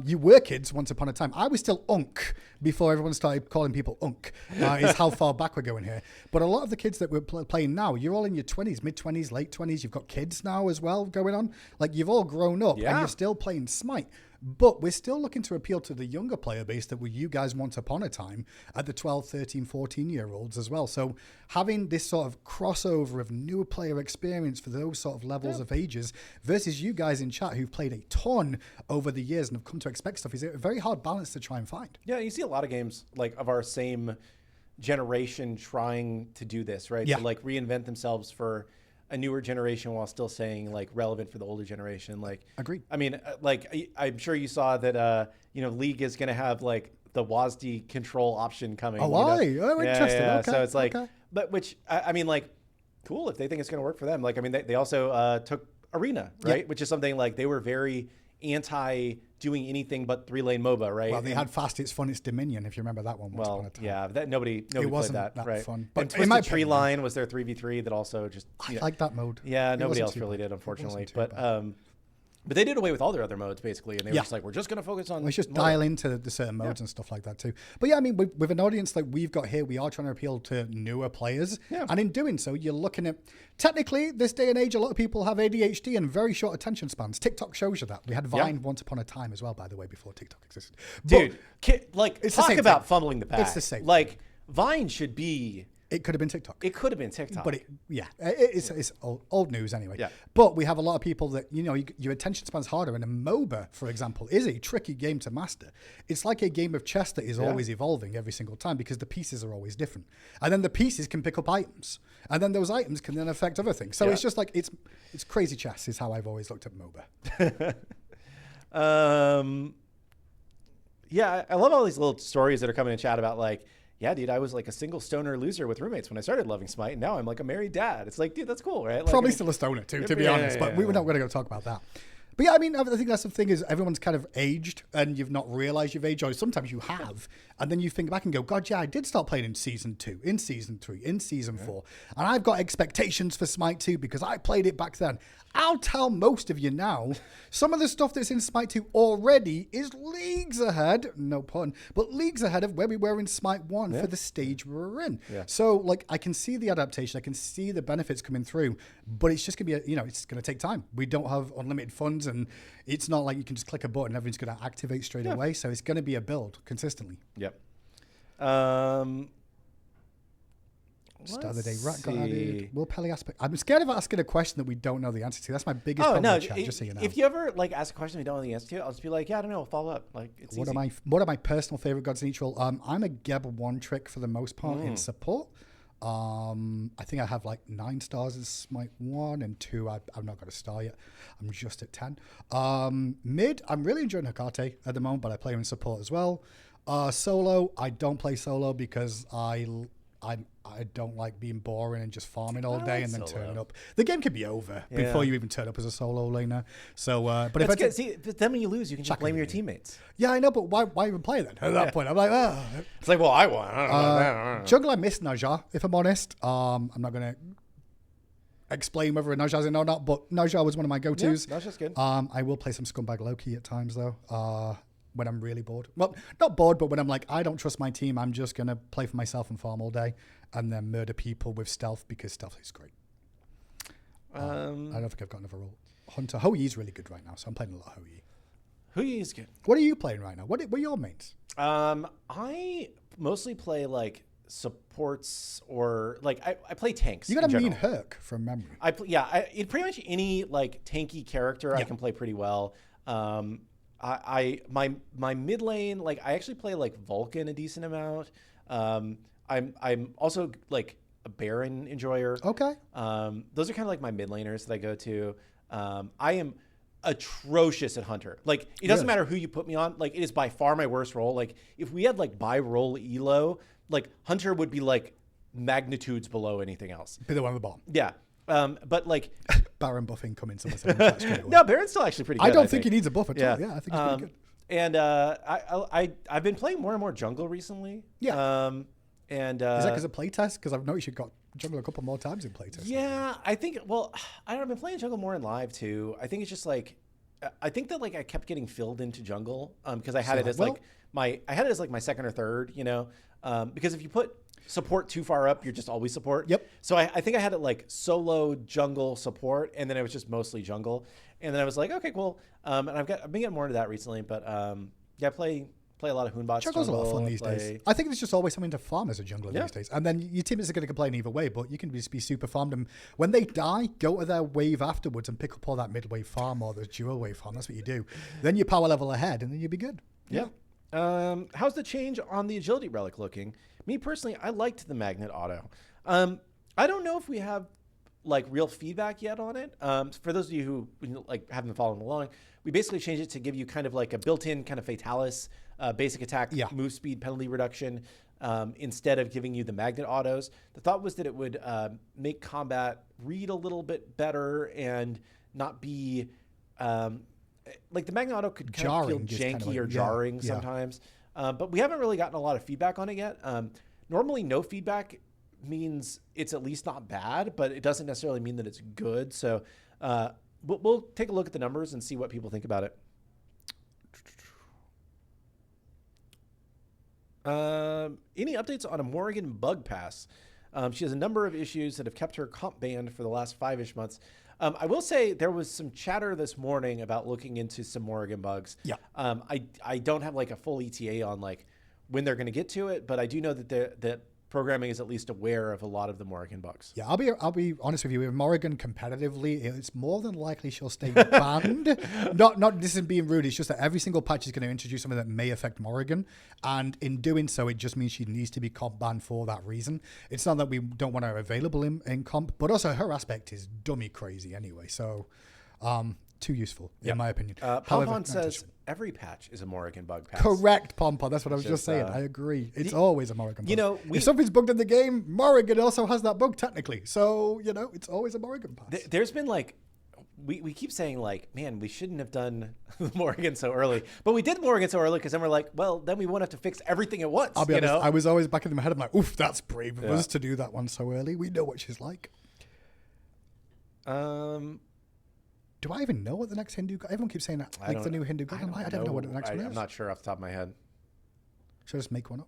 You were kids once upon a time. I was still unk before everyone started calling people unk, is how far back we're going here. But a lot of the kids that we're playing now, you're all in your 20s, mid-20s, late 20s. You've got kids now as well going on. You've all grown up and you're still playing SMITE. But we're still looking to appeal to the younger player base that were you guys once upon a time at the 12, 13, 14-year-olds as well. So having this sort of crossover of newer player experience for those sort of levels of ages versus you guys in chat who've played a ton over the years and have come to expect stuff is a very hard balance to try and find. Yeah, you see a lot of games of our same generation trying to do this, right? Yeah. To reinvent themselves for a newer generation while still saying relevant for the older generation. Agreed. I mean, I'm sure you saw that League is going to have the WASD control option coming. Oh, why? Oh, interesting. Yeah. Okay. So it's but which I mean cool if they think it's going to work for them. Like, I mean, they also took Arena, right? Yep. Which is something like they were very anti doing anything but 3-lane MOBA, right? Well, they had Fast It's Fun It's Dominion, if you remember that one. Well, yeah, that nobody played wasn't that, right? Fun. But Twisted Tree Line was their 3v3 that also just I like that mode. Yeah, nobody else really did, unfortunately. But they did away with all their other modes, basically. And they were just like, we're just going to focus on... Let's just dial into the certain modes and stuff like that, too. But yeah, I mean, with an audience like we've got here, we are trying to appeal to newer players. Yeah. And in doing so, you're looking at... Technically, this day and age, a lot of people have ADHD and very short attention spans. TikTok shows you that. We had Vine once upon a time as well, by the way, before TikTok existed. Dude, talk about fumbling the bag. It's the same Like, Vine should be... It could have been TikTok. It could have been TikTok. But it's old news anyway. Yeah. But we have a lot of people that, your attention span's harder. And a MOBA, for example, is a tricky game to master. It's like a game of chess that is always evolving every single time because the pieces are always different. And then the pieces can pick up items. And then those items can then affect other things. So it's just like, it's crazy chess is how I've always looked at MOBA. Yeah, I love all these little stories that are coming in chat about like, yeah, dude, I was like a single stoner loser with roommates when I started loving Smite, and now I'm like a married dad. It's like, dude, that's cool, right? Like, Probably still a stoner too, to be honest, but we were not going to go talk about that. But yeah, I mean, I think that's the thing is everyone's kind of aged and you've not realized you've aged, or sometimes you have. And then you think back and go, God, yeah, I did start playing in season 2, in season 3, in season 4. And I've got expectations for Smite 2 because I played it back then. I'll tell most of you now, some of the stuff that's in Smite 2 already is leagues ahead, no pun, but leagues ahead of where we were in Smite 1 for the stage we were in. Yeah. So, like, I can see the adaptation, I can see the benefits coming through, but it's just going to be, it's going to take time. We don't have unlimited funds, and it's not like you can just click a button and everything's going to activate straight away. So it's going to be a build consistently. Yep. Start of the day. Rat got added. Will Pelly aspect? I'm scared of asking a question that we don't know the answer to. That's my biggest problem with chat, just so you know. If you ever like ask a question we don't know the answer to, I'll just be like, yeah, I don't know. I'll follow up. Like, it's what easy. What are my personal favorite gods in each role? I'm a Geb one trick for the most part in support. I think I have like 9 stars in Smite 1 and 2. I've not got a star yet. I'm just at 10. Mid, I'm really enjoying Hecate at the moment, but I play him in support as well. Solo, I don't play solo because I don't like being boring and just farming all day and then turning up. The game could be over before you even turn up as a solo laner. So, but but then when you lose, you can just blame your teammates. Yeah, I know, but why even play then? At that point, I'm like, it's like, well, I won. I don't know about that. Jungle, I miss Naja, if I'm honest. I'm not gonna explain whether Naja's in or not, but Naja was one of my go-tos. Yeah, Naja's good. I will play some Scumbag Loki at times though. When I'm really bored. Well, not bored, but when I'm like, I don't trust my team, I'm just going to play for myself and farm all day and then murder people with stealth because stealth is great. I don't think I've got another role. Hunter. Houyi's really good right now, so I'm playing a lot of Houyi. Houyi's good. What are you playing right now? What are your mains? I mostly play like supports or like I play tanks. You got a mean Herc from memory. Pretty much any like tanky character I can play pretty well. My mid lane, like I actually play like Vulcan a decent amount. I'm also like a Baron enjoyer. Okay. Those are kind of like my mid laners that I go to. I am atrocious at Hunter. Like it doesn't matter who you put me on. Like it is by far my worst role. Like if we had like by role elo, like Hunter would be like magnitudes below anything else. Be the one at the bottom. Yeah. But like Baron buffing coming to no, Baron's still actually pretty good. I don't think he needs a buff at all. Yeah, I think he's pretty good. And I've been playing more and more jungle recently. Yeah. Is that because of playtest? Because I've noticed you got jungle a couple more times in playtest. Yeah, I think. Well, I've been playing jungle more in live too. I think it's just like I think that like I kept getting filled into jungle because I had it as my second or third. Because if you put support too far up, you're just always support. Yep. So I think I had it like solo jungle support, and then it was just mostly jungle. And then I was like, okay, cool. And I've been getting more into that recently, but I play a lot of Hoonbots. Jungle's a lot of fun these days. I think there's just always something to farm as a jungler these days. And then your teammates are going to complain either way, but you can just be super farmed. And when they die, go to their wave afterwards and pick up all that mid-wave farm or the dual wave farm. That's what you do. Then you power level ahead, and then you'll be good. Yeah. How's the change on the agility relic looking? Me personally, I liked the magnet auto. I don't know if we have like real feedback yet on it. For those of you who like haven't been following along, we basically changed it to give you kind of like a built-in kind of fatalis basic attack, move speed, penalty reduction. instead of giving you the magnet autos. The thought was that it would make combat read a little bit better and not be like the magnet auto could kind of feel janky or jarring sometimes. But we haven't really gotten a lot of feedback on it yet. Normally, no feedback means it's at least not bad, but it doesn't necessarily mean that it's good. So we'll take a look at the numbers and see what people think about it. Any updates on a Morrigan bug pass? She has a number of issues that have kept her comp banned for the last 5-ish months. I will say there was some chatter this morning about looking into some Morrigan bugs. Yeah. I don't have like a full ETA on like when they're going to get to it, but I do know that programming is at least aware of a lot of the Morrigan bugs. Yeah, I'll be honest with you. With Morrigan competitively, it's more than likely she'll stay banned. Not this isn't being rude. It's just that every single patch is going to introduce something that may affect Morrigan, and in doing so, it just means she needs to be comp banned for that reason. It's not that we don't want her available in comp, but also her aspect is dummy crazy anyway. So, too useful in my opinion. Pompon says every patch is a Morrigan bug patch. Correct, Pompon. That's what I was just saying. I agree. It's always a Morrigan bug. You know, if something's bugged in the game, Morrigan also has that bug technically. So, you know, it's always a Morrigan patch. There's been like, we keep saying like, man, we shouldn't have done Morrigan so early. But we did Morrigan so early because then we're like, well, then we won't have to fix everything at once. I'll be honest, I was always back in my head. I'm like, oof, that's brave of us to do that one so early. We know what she's like. Do I even know what the next Hindu god? Everyone keeps saying that, like the new Hindu god. I don't know what the next one is. I'm not sure off the top of my head. Should I just make one up?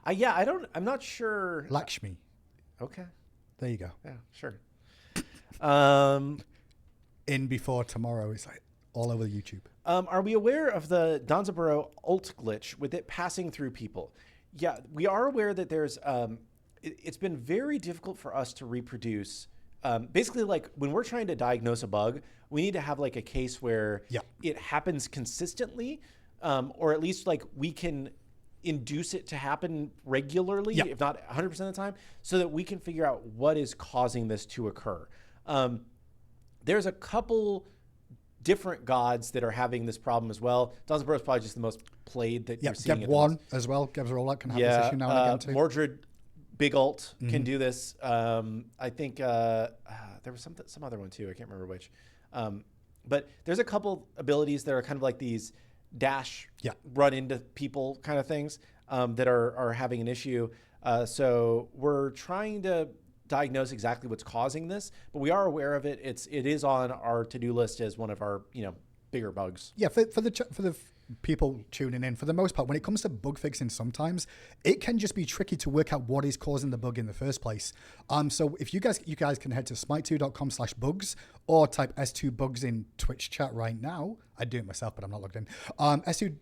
I'm not sure. Lakshmi. Okay. There you go. Yeah, sure. In before tomorrow is like all over YouTube. Are we aware of the Danzaburo ult glitch with it passing through people? Yeah, we are aware that there's, it's been very difficult for us to reproduce. Basically, like when we're trying to diagnose a bug, we need to have like a case where it happens consistently, or at least like we can induce it to happen regularly, if not 100% of the time, so that we can figure out what is causing this to occur. There's a couple different gods that are having this problem as well. Danzaburo is probably just the most played that you're seeing. Geb 1 as well. Geb's rollout can have this issue now and again too. Mordred Big Ult can do this. I think there was some other one too. I can't remember which. But there's a couple abilities that are kind of like these dash run into people kind of things that are having an issue. So we're trying to diagnose exactly what's causing this, but we are aware of it. It is on our to-do list as one of our bigger bugs. Yeah, for the people tuning in, for the most part, when it comes to bug fixing, sometimes it can just be tricky to work out what is causing the bug in the first place. So if you guys can head to smite2.com/bugs or type S2 bugs in Twitch chat right now. I do it myself, but I'm not logged in. S2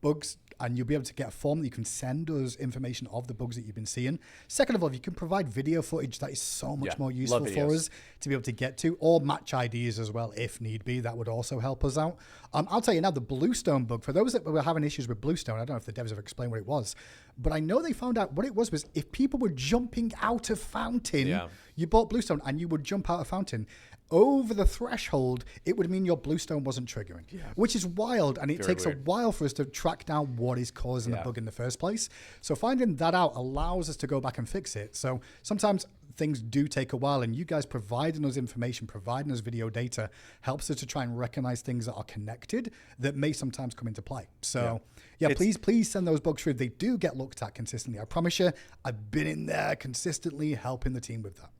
bugs, and you'll be able to get a form that you can send us information of the bugs that you've been seeing. Second of all, if you can provide video footage, that is so much more useful for us to be able to get to, or match IDs as well, if need be. That would also help us out. I'll tell you now, the Bluestone bug, for those that were having issues with Bluestone, I don't know if the devs have explained what it was, but I know they found out what it was if people were jumping out of fountain, you bought Bluestone and you would jump out of fountain, over the threshold, it would mean your Bluestone wasn't triggering, which is wild. And it takes a while for us to track down what is causing the bug in the first place. So finding that out allows us to go back and fix it. So sometimes things do take a while, and you guys providing us information, providing us video data helps us to try and recognize things that are connected that may sometimes come into play. So please send those bugs through. They do get looked at consistently. I promise you, I've been in there consistently helping the team with that.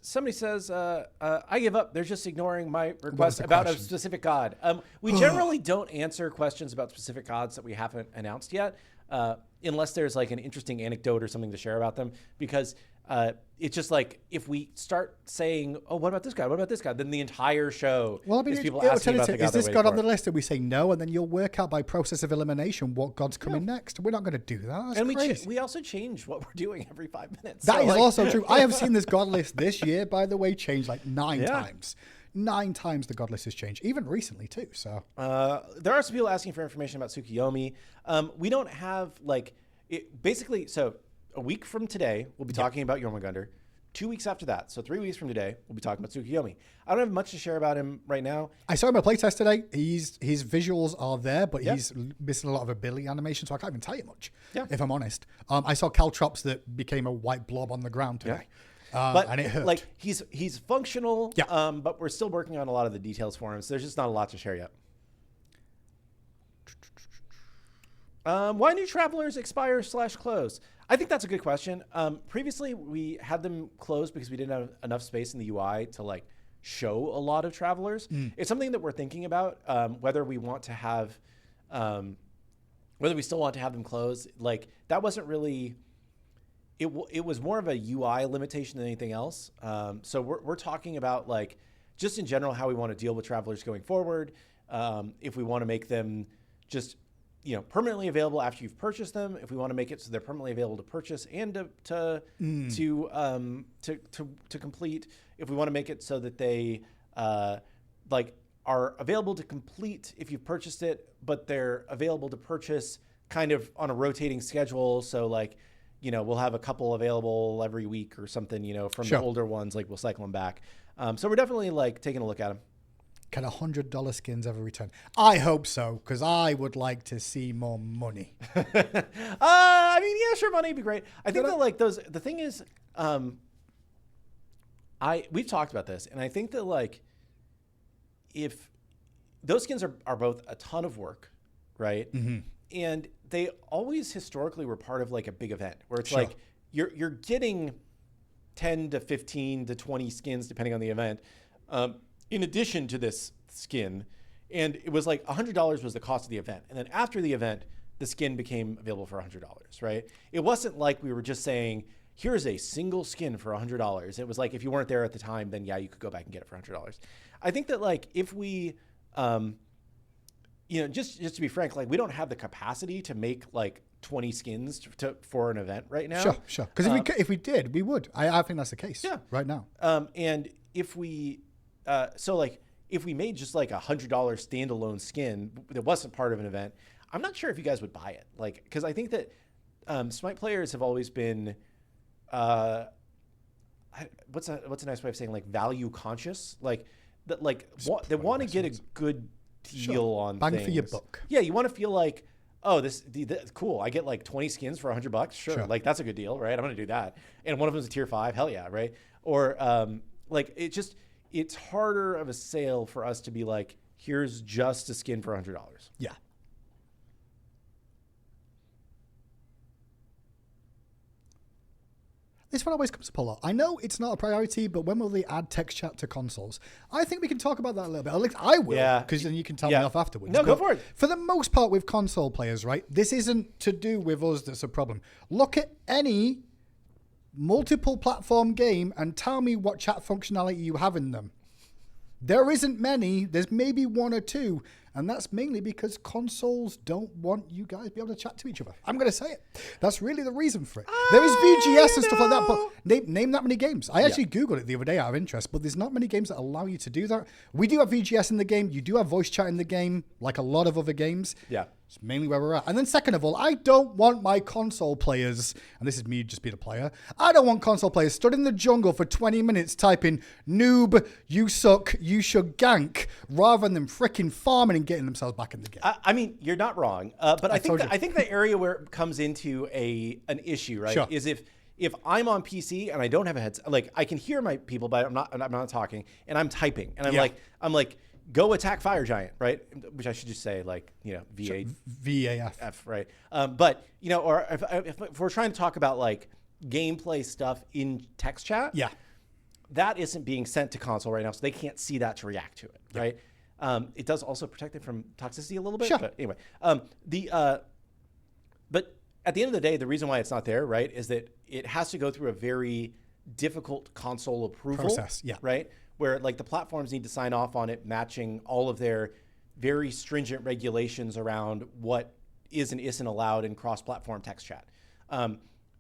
Somebody says, I give up. They're just ignoring my request about a specific god. We generally don't answer questions about specific gods that we haven't announced yet, unless there's like an interesting anecdote or something to share about them, because it's just like if we start saying, oh, what about this god? What about this god? Then the entire show is people asking about the god. Is this god on the list? And we say no, and then you'll work out by process of elimination what god's coming next. We're not going to do that. That's crazy. We also change what we're doing every 5 minutes. That is also true. I have seen this god list this year, by the way, change like 9 times. 9 times the god list has changed, even recently too. So there are some people asking for information about Tsukiyomi. We don't have basically. So a week from today, we'll be talking about Jormungandr. 2 weeks after that, so 3 weeks from today, we'll be talking about Tsukuyomi. I don't have much to share about him right now. I saw him at playtest today. His visuals are there, but he's missing a lot of ability animation, so I can't even tell you much, if I'm honest. I saw Caltrops that became a white blob on the ground today. But and it hurt. like he's functional, but we're still working on a lot of the details for him, so there's just not a lot to share yet. Why new travelers expire / close? I think that's a good question. Previously, we had them closed because we didn't have enough space in the UI to like show a lot of travelers. It's something that we're thinking about, whether we want to have, whether we still want to have them closed. Like that wasn't really, it was more of a UI limitation than anything else. So we're talking about like, just in general, how we want to deal with travelers going forward. If we want to make them just, permanently available after you've purchased them. If we want to make it so they're permanently available to purchase and to complete. If we want to make it so that they like are available to complete if you've purchased it, but they're available to purchase kind of on a rotating schedule. So like, we'll have a couple available every week or something. From the older ones, like we'll cycle them back. So we're definitely like taking a look at them. Can $100 skins ever return? I hope so, because I would like to see more money. I mean, yeah, sure, money would be great. I think that like those, the thing is, we've talked about this, and I think that like, if those skins are both a ton of work, right? And they always historically were part of like a big event where it's like, you're getting 10 to 15 to 20 skins, depending on the event. In addition to this skin, and it was like $100 was the cost of the event. And then after the event, the skin became available for $100, right? It wasn't like we were just saying, here's a single skin for $100. It was like, if you weren't there at the time, then yeah, you could go back and get it for $100. I think that like, if we, just to be frank, like we don't have the capacity to make like 20 skins for an event right now. Sure. Because if we did, we would. I think that's the case right now. And if we, so like if we made just like $100 standalone skin that wasn't part of an event, I'm not sure if you guys would buy it. Like, because I think that SMITE players have always been, what's a nice way of saying like value conscious? Like that, like they want to get a good deal on bang things. For your buck. Yeah, you want to feel like, oh, this cool. I get like 20 skins for $100. Sure, like that's a good deal, right? I'm gonna do that. And one of them's a tier 5. Hell yeah, right? Or like it's harder of a sale for us to be like, here's just a skin for $100. Yeah. This one always comes up a lot. I know it's not a priority, but when will they add text chat to consoles? I think we can talk about that a little bit. At least I will, because then you can tell me off afterwards. No, go for it. For the most part with console players, right, this isn't to do with us that's a problem. Look at any multiple platform game and tell me what chat functionality you have in them. There isn't many. There's maybe one or two. And that's mainly because consoles don't want you guys to be able to chat to each other. I'm going to say it. That's really the reason for it. There is VGS and stuff like that, but name that many games. I actually Googled it the other day out of interest, but there's not many games that allow you to do that. We do have VGS in the game. You do have voice chat in the game, like a lot of other games. Yeah. It's mainly where we're at. And then second of all, I don't want my console players, and this is me just being a player, I don't want console players stood in the jungle for 20 minutes typing, noob, you suck, you should gank, rather than freaking farming and getting themselves back in the game. I mean, you're not wrong, but I think the area where it comes into an issue, right, is if I'm on PC and I don't have a headset, like I can hear my people, but I'm not talking, and I'm typing, and I'm like, go attack Fire Giant, right? Which I should just say, like, VAF, right? But or if we're trying to talk about like gameplay stuff in text chat, that isn't being sent to console right now, so they can't see that to react to it, right? It does also protect it from toxicity a little bit, but anyway, but at the end of the day, the reason why it's not there, right, is that it has to go through a very difficult console approval process, right? Where like the platforms need to sign off on it, matching all of their very stringent regulations around what is and isn't allowed in cross-platform text chat.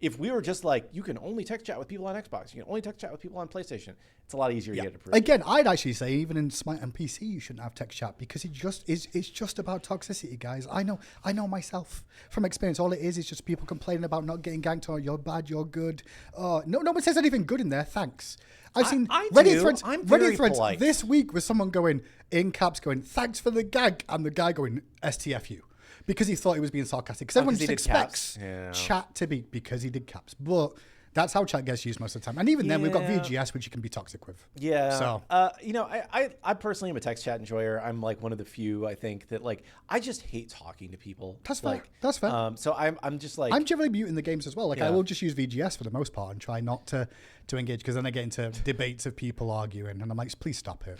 if we were just like, you can only text chat with people on Xbox, you can only text chat with people on PlayStation, it's a lot easier to get approved. Again, I'd actually say even in Smite and PC, you shouldn't have text chat because it's just about toxicity, guys. I know myself from experience. All it is just people complaining about not getting ganked or you're bad, you're good. No one says anything good in there. Thanks. I've seen Reddit threads this week with someone going in caps going, thanks for the gank, and the guy going STFU. Because he thought he was being sarcastic. Because everyone just expects chat to be because he did caps. But that's how chat gets used most of the time. And even then, we've got VGS, which you can be toxic with. Yeah. So, I personally am a text chat enjoyer. I'm like one of the few, I think, that like, I just hate talking to people. That's fair. That's fair. So I'm just like... I'm generally muting the games as well. Like, I will just use VGS for the most part and try not to engage because then I get into debates of people arguing and I'm like, please stop it.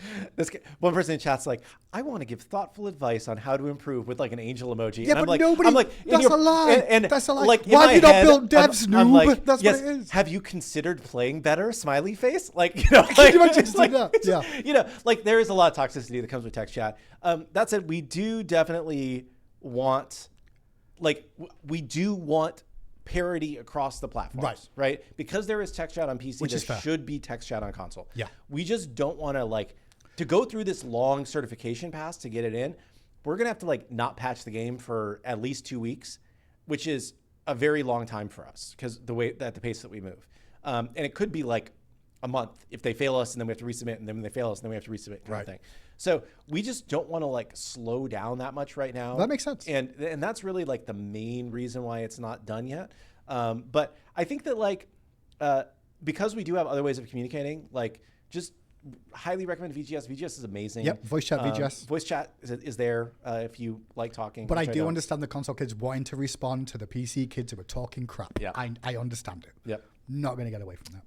One person in chat's like, I want to give thoughtful advice on how to improve with like an angel emoji. Yeah, and but that's a lie. That's a lie. Like, why have you not built devs, noob? Like, that's what it is. Have you considered playing better? Smiley face? Like, like, can you imagine like, that? Yeah. Like there is a lot of toxicity that comes with text chat. That said, we do definitely want, parity across the platforms, right? Because there is text chat on PC, there should be text chat on console. Yeah. We just don't want to go through this long certification pass to get it in. We're going to have to not patch the game for at least 2 weeks, which is a very long time for us because the pace that we move. And it could be like a month if they fail us and then we have to resubmit, and then when they fail us and then we have to resubmit kind of thing. So we just don't want to slow down that much right now. That makes sense. And that's really the main reason why it's not done yet. But I think that because we do have other ways of communicating, just highly recommend VGS. VGS is amazing. Yep, voice chat VGS. Voice chat is there if you like talking. But I do understand the console kids wanting to respond to the PC kids who are talking crap. Yeah. I understand it. Yep. Not going to get away from that.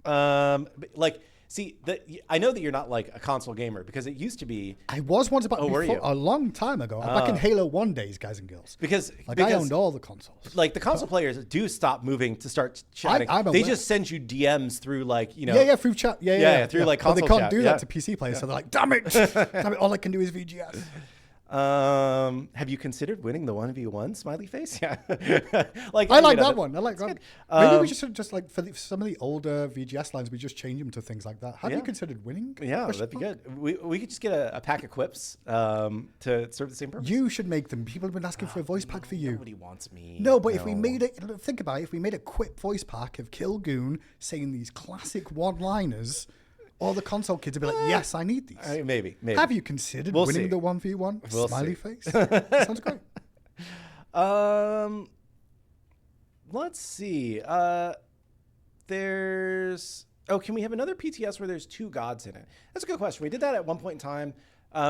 I know that you're not a console gamer because it used to be. I was once a long time ago. Back in Halo 1 days, guys and girls. Because I owned all the consoles. The console players do stop moving to start chatting. They just send you DMs through through chat. Through console chat. But they can't do that to PC players, so they're like, damn it, all I can do is VGS. Have you considered winning the 1v1 smiley face? Yeah. I like that one. Maybe we should just for some of the older VGS lines, we just change them to things like that. Have you considered winning? Yeah, that'd be good. We could just get a pack of quips to serve the same purpose. You should make them. People have been asking for a voice pack for you. Nobody wants me. No, but if we made it, think about it. If we made a quip voice pack of Kilgoon saying these classic one-liners, all the console kids would be like, yes, I need these. Maybe. Have you considered winning the 1v1 smiley face? Sounds great. Let's see. Can we have another PTS where there's 2 gods in it? That's a good question. We did that at one point in time.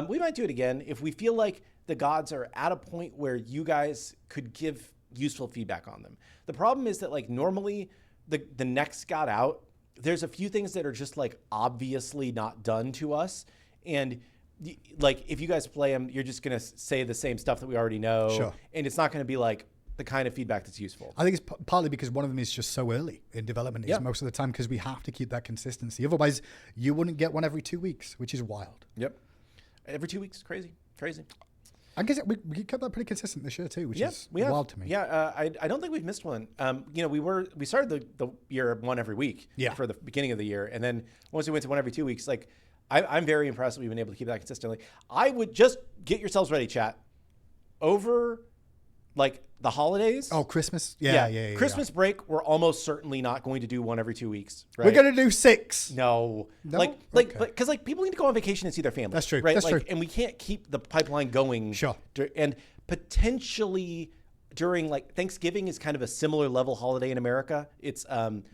We might do it again if we feel like the gods are at a point where you guys could give useful feedback on them. The problem is that normally the next god out, there's a few things that are just obviously not done to us. And if you guys play them, you're just going to say the same stuff that we already know. Sure. And it's not going to be the kind of feedback that's useful. I think it's partly because one of them is just so early in development most of the time because we have to keep that consistency. Otherwise, you wouldn't get one every 2 weeks, which is wild. Yep. Every 2 weeks. Crazy. I guess we kept that pretty consistent this year too, which is wild to me. Yeah, I don't think we've missed one. We started the year one every week for the beginning of the year, and then once we went to one every 2 weeks, I'm very impressed that we've been able to keep that consistently. I would just get yourselves ready, chat. Over the holidays. Oh, Christmas? Yeah. Christmas break, we're almost certainly not going to do one every 2 weeks. Right? We're going to do 6. No? Because people need to go on vacation and see their family. That's true. Right? That's true. And we can't keep the pipeline going. Sure. And potentially during Thanksgiving is kind of a similar level holiday in America. It's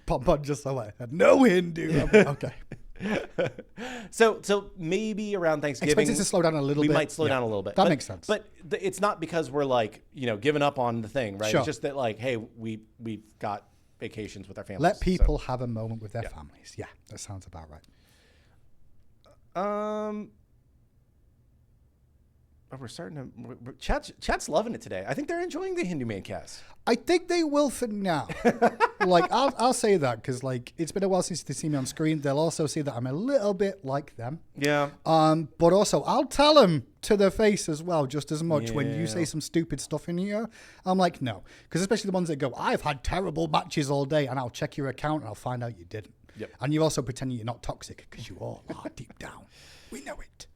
Pop just so I had no Hindu. Okay. So maybe around Thanksgiving, expect it to slow down a little bit. We might slow down a little bit. That makes sense. But it's not because we're giving up on the thing, right? Sure. It's just that hey, we've got vacations with our families. Let people have a moment with their families. Yeah, that sounds about right. Oh, we're starting to. Chat's loving it today. I think they're enjoying the Hindu man cast. I think they will for now. Like, I'll say that because, like, it's been a while since they see me on screen. They'll also see that I'm a little bit like them. Yeah. But also, I'll tell them to their face as well, just as much when you say some stupid stuff in here. I'm like, no. Because especially the ones that go, I've had terrible matches all day, and I'll check your account and I'll find out you didn't. Yep. And you also pretend you're not toxic because you all are deep down. We know it.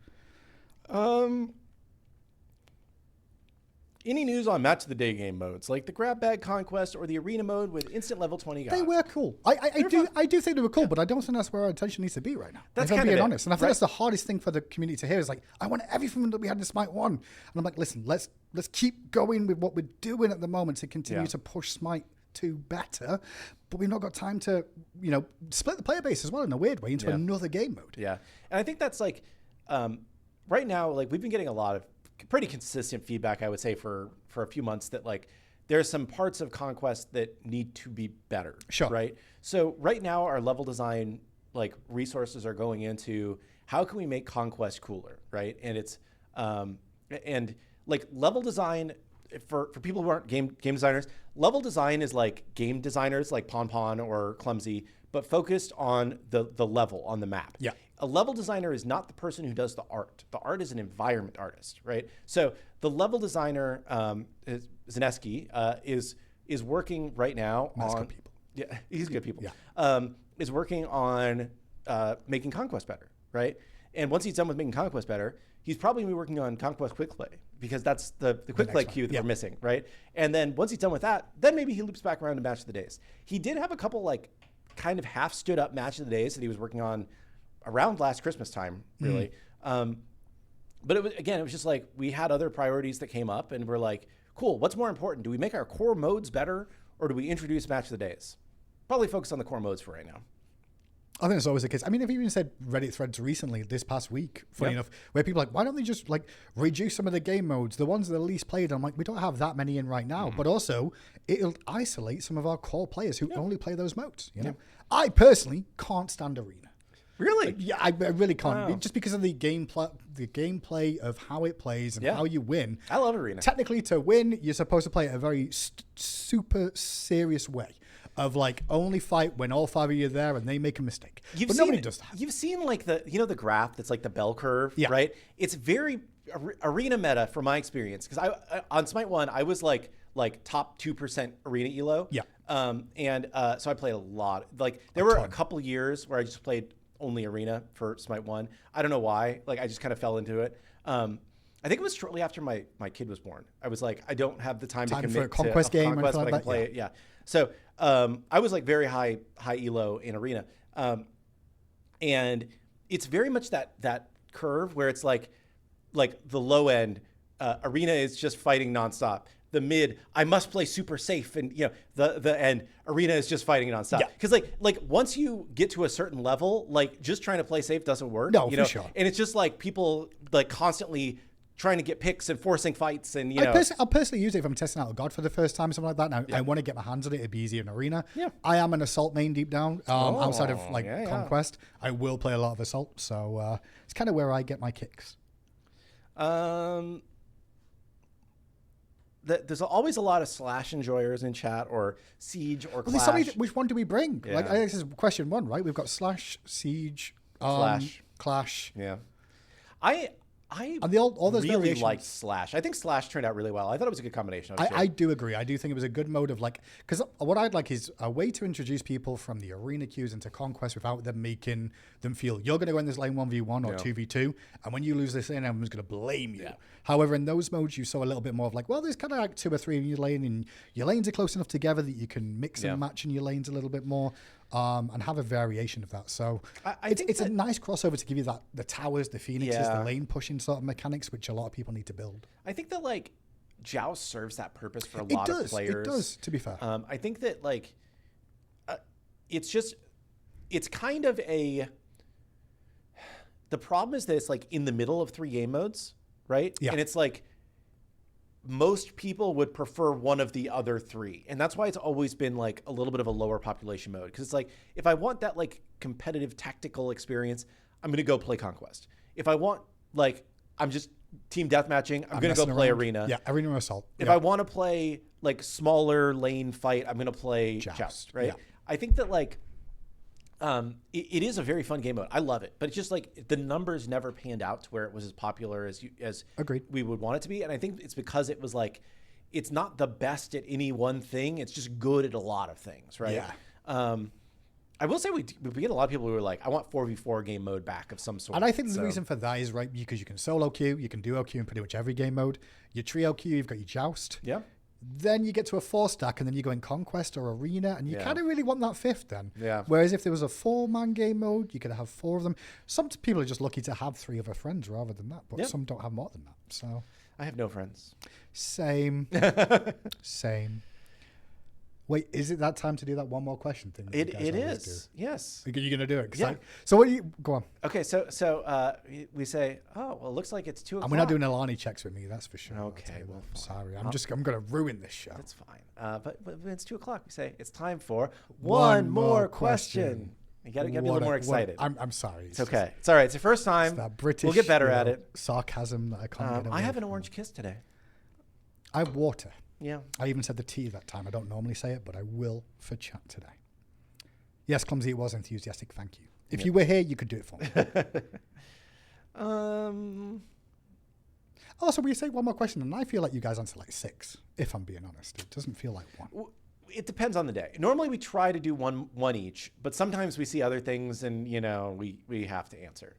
Any news on match of the day game modes, like the grab bag conquest or the arena mode with instant level 20 guys? They were cool. I do think they were cool, but I don't think that's where our attention needs to be right now. That's kind of being it, honest. And I think that's the hardest thing for the community to hear is like, I want everything that we had in Smite 1. And I'm like, listen, let's keep going with what we're doing at the moment to continue to push Smite 2 better. But we've not got time to, split the player base as well in a weird way into another game mode. Yeah. And I think that's like, right now, like we've been getting a lot of pretty consistent feedback, I would say, for a few months that like there's some parts of Conquest that need to be better. Sure. Right. So right now our level design like resources are going into how can we make Conquest cooler, right? And it's and like level design for people who aren't game designers, level design is like game designers like Pon or Clumsy, but focused on the level on the map. Yeah. A level designer is not the person who does the art. The art is an environment artist, right? So the level designer, Zaneski, is working right now on... Good people. Yeah, he's good people. Yeah. Is working on making Conquest better, right? And once he's done with making Conquest better, he's probably going to be working on Conquest Quick Play because that's the Quick Play queue that we're missing, right? And then once he's done with that, then maybe he loops back around to Match of the Days. He did have a couple like kind of half stood up Match of the Days that he was working on around last Christmas time, really. But it was just like we had other priorities that came up and we're like, cool, what's more important? Do we make our core modes better or do we introduce Match of the Days? Probably focus on the core modes for right now. I think it's always the case. I mean, I've even said Reddit threads recently, this past week, funny enough, where people are like, why don't they just like reduce some of the game modes, the ones that are least played? I'm like, we don't have that many in right now, but also it'll isolate some of our core players who only play those modes. You know, I personally can't stand Arena. Really? Yeah, I really can't. Wow. Just because of the gameplay of how it plays and how you win. I love Arena. Technically, to win, you're supposed to play it a very super serious way. Of like only fight when all 5 of you are there and they make a mistake. But nobody does that. You've seen like the graph that's like the bell curve, right? It's very Arena meta from my experience because I on Smite 1 I was like top 2% Arena elo. Yeah. So I played a lot. Like there were a couple years where I just played only Arena for Smite 1. I don't know why. Like I just kind of fell into it. I think it was shortly after my kid was born. I was like, I don't have the time to commit for a Conquest game, but I can play it. Yeah. So I was like very high elo in Arena, and it's very much that curve where it's like the low end Arena is just fighting nonstop. The mid, I must play super safe, and the end Arena is just fighting nonstop. Because like once you get to a certain level, like just trying to play safe doesn't work. No, for sure. And it's just like people like constantly trying to get picks and forcing fights, and I'll personally use it if I'm testing out a god for the first time or something like that. Now I want to get my hands on it. It'd be easier in Arena. Yeah. I am an assault main deep down. Outside of Conquest, I will play a lot of assault. So it's kind of where I get my kicks. There's always a lot of Slash enjoyers in chat, or Siege, or Clash. Which one do we bring? Yeah. Like I guess this is question one, right? We've got Slash, Siege, Clash. Yeah. I all those really liked Slash. I think Slash turned out really well. I thought it was a good combination. I do agree. I do think it was a good mode of like, because what I'd like is a way to introduce people from the Arena queues into Conquest without them making them feel you're going to go in this lane 1v1 or 2v2, and when you lose this lane, everyone's going to blame you. Yeah. However, in those modes, you saw a little bit more of like, well, there's kind of like 2 or 3 in your lane, and your lanes are close enough together that you can mix and match in your lanes a little bit more. And have a variation of that. So I think it's a nice crossover to give you that the towers, the phoenixes, the lane pushing sort of mechanics, which a lot of people need to build. I think that like Joust serves that purpose for a lot of players. It does, to be fair. I think that like it's kind of the problem is that it's like in the middle of 3 game modes, right? Yeah. And it's like most people would prefer one of the other 3. And that's why it's always been like a little bit of a lower population mode. Because it's like, if I want that like competitive tactical experience, I'm going to go play Conquest. If I want like, I'm just team deathmatching, I'm going to go play Arena. Yeah, Arena Assault. If I want to play like smaller lane fight, I'm going to play Joust, right? Yeah. I think that like it is a very fun game mode. I love it, but it's just like the numbers never panned out to where it was as popular as Agreed. we would want it to be. And I think it's because it was like, it's not the best at any one thing. It's just good at a lot of things, right? Yeah. I will say we get a lot of people who are like, I want 4v4 game mode back of some sort. And I think the reason for that is, right, because you can solo queue, you can duo queue in pretty much every game mode. Your trio queue, you've got your Joust. Yeah. Then you get to a 4-stack, and then you go in Conquest or Arena, and you kind of really want that 5th then. Yeah. Whereas if there was a 4-man game mode, you could have 4 of them. Some people are just lucky to have 3 other friends rather than that, but some don't have more than that. So I have no friends. Same. Same. Wait, is it that time to do that one more question thing? It is. Yes. Are you going to do it? Yeah. So what do you... Go on. Okay, so we say, oh, well, it looks like it's 2 o'clock. And we're not doing Alani checks with me, that's for sure. Okay, well, sorry. I'm going to ruin this show. That's fine. But when it's 2 o'clock, we say, it's time for one more question. You got to get a little more excited. I'm sorry. It's okay. It's all right. It's your first time. It's that British, we'll get better at it. Sarcasm that I can't get away I have an from. orange kiss today. I have water. Yeah. I even said the T that time. I don't normally say it, but I will for chat today. Yes, Clumsy, it was enthusiastic. Thank you. If you were here, you could do it for me. Also, we say one more question, and I feel like you guys answer like 6, if I'm being honest. It doesn't feel like 1. It depends on the day. Normally, we try to do one each, but sometimes we see other things, and, we have to answer.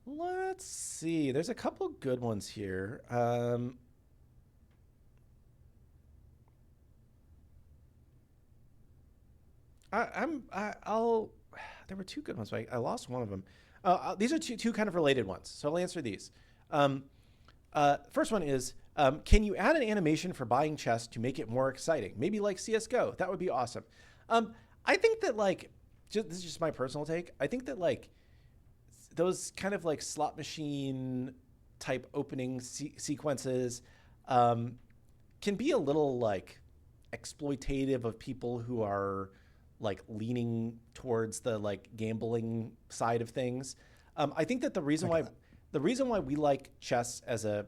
Let's see. There's a couple good ones here. There were 2 good ones. I lost one of them. These are two kind of related ones, so I'll answer these. First one is, can you add an animation for buying chests to make it more exciting? Maybe like CSGO. That would be awesome. I think that this is just my personal take. I think that those kind of like slot machine type opening sequences can be a little like exploitative of people who are like leaning towards the like gambling side of things. I think that the reason why we like chess as an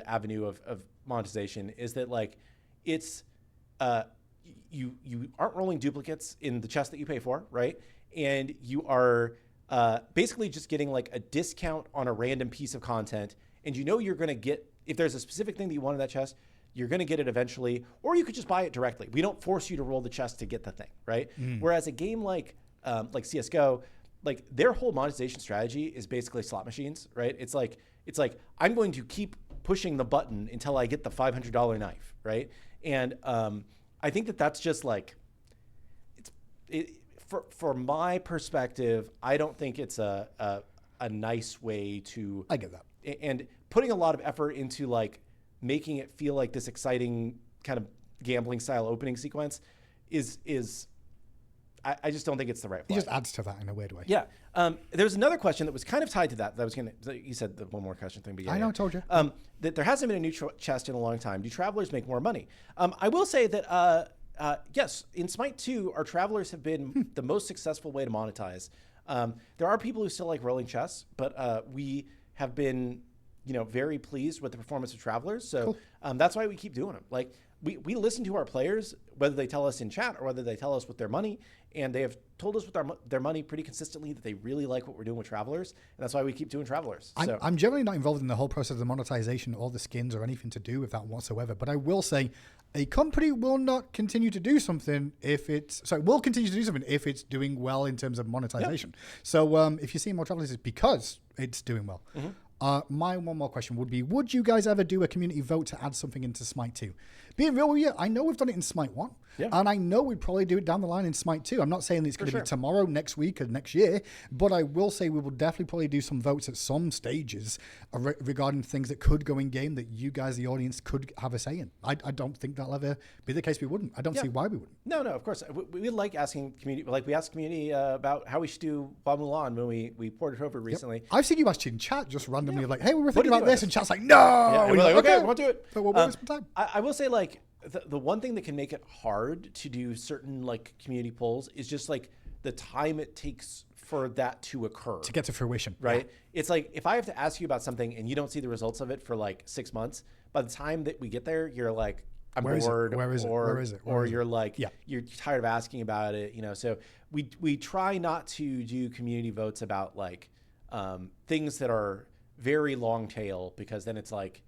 avenue of monetization is that like it's you aren't rolling duplicates in the chest that you pay for, right? And you are basically just getting like a discount on a random piece of content, and you're going to get, if there's a specific thing that you want in that chest, you're going to get it eventually, or you could just buy it directly. We don't force you to roll the chest to get the thing, right? Whereas a game like CSGO, like their whole monetization strategy is basically slot machines, right? It's like I'm going to keep pushing the button until I get the $500 knife, right? And I think that's just like for my perspective, I don't think it's a nice way to. I get that. And putting a lot of effort into like making it feel like this exciting kind of gambling style opening sequence is I just don't think it's the right play. It just adds to that in a weird way. Yeah. There's another question that was kind of tied to that I was going to, you said the one more question thing. But yeah, I know, I told you. That there hasn't been a new chest in a long time. Do travelers make more money? I will say that, yes, in SMITE 2, our travelers have been the most successful way to monetize. There are people who still like rolling chests, but we have been, very pleased with the performance of travelers. So cool. That's why we keep doing them. Like we listen to our players, whether they tell us in chat or whether they tell us with their money, and they have told us with their money pretty consistently that they really like what we're doing with travelers, and that's why we keep doing travelers. I'm generally not involved in the whole process of the monetization or the skins or anything to do with that whatsoever, but I will say a company will not continue to do something will continue to do something if it's doing well in terms of monetization. Yep. So if you see more travelers, it's because it's doing well. Mm-hmm. My one more question would be, would you guys ever do a community vote to add something into SMITE 2? Being real with you, I know we've done it in SMITE 1, and I know we'd probably do it down the line in SMITE 2. I'm not saying it's going to be tomorrow, next week, or next year, but I will say we will definitely probably do some votes at some stages regarding things that could go in game that you guys, the audience, could have a say in. I don't think that'll ever be the case. We wouldn't. I don't see why we wouldn't. No, of course. We like asking community, like we asked community about how we should do Wa Mulan when we ported it over recently. I've seen you ask in chat just randomly like, hey, we were thinking about this, and chat's like, no. Yeah, we're like, okay, we'll do it. So we'll waste some time. I will say, like, the one thing that can make it hard to do certain like community polls is just like the time it takes for that to occur. To get to fruition. Right? Yeah. It's like if I have to ask you about something and you don't see the results of it for like 6 months, by the time that we get there, you're like, I'm bored. Where is it? Or you're like, you're tired of asking about it. So we try not to do community votes about like things that are very long tail, because then it's like,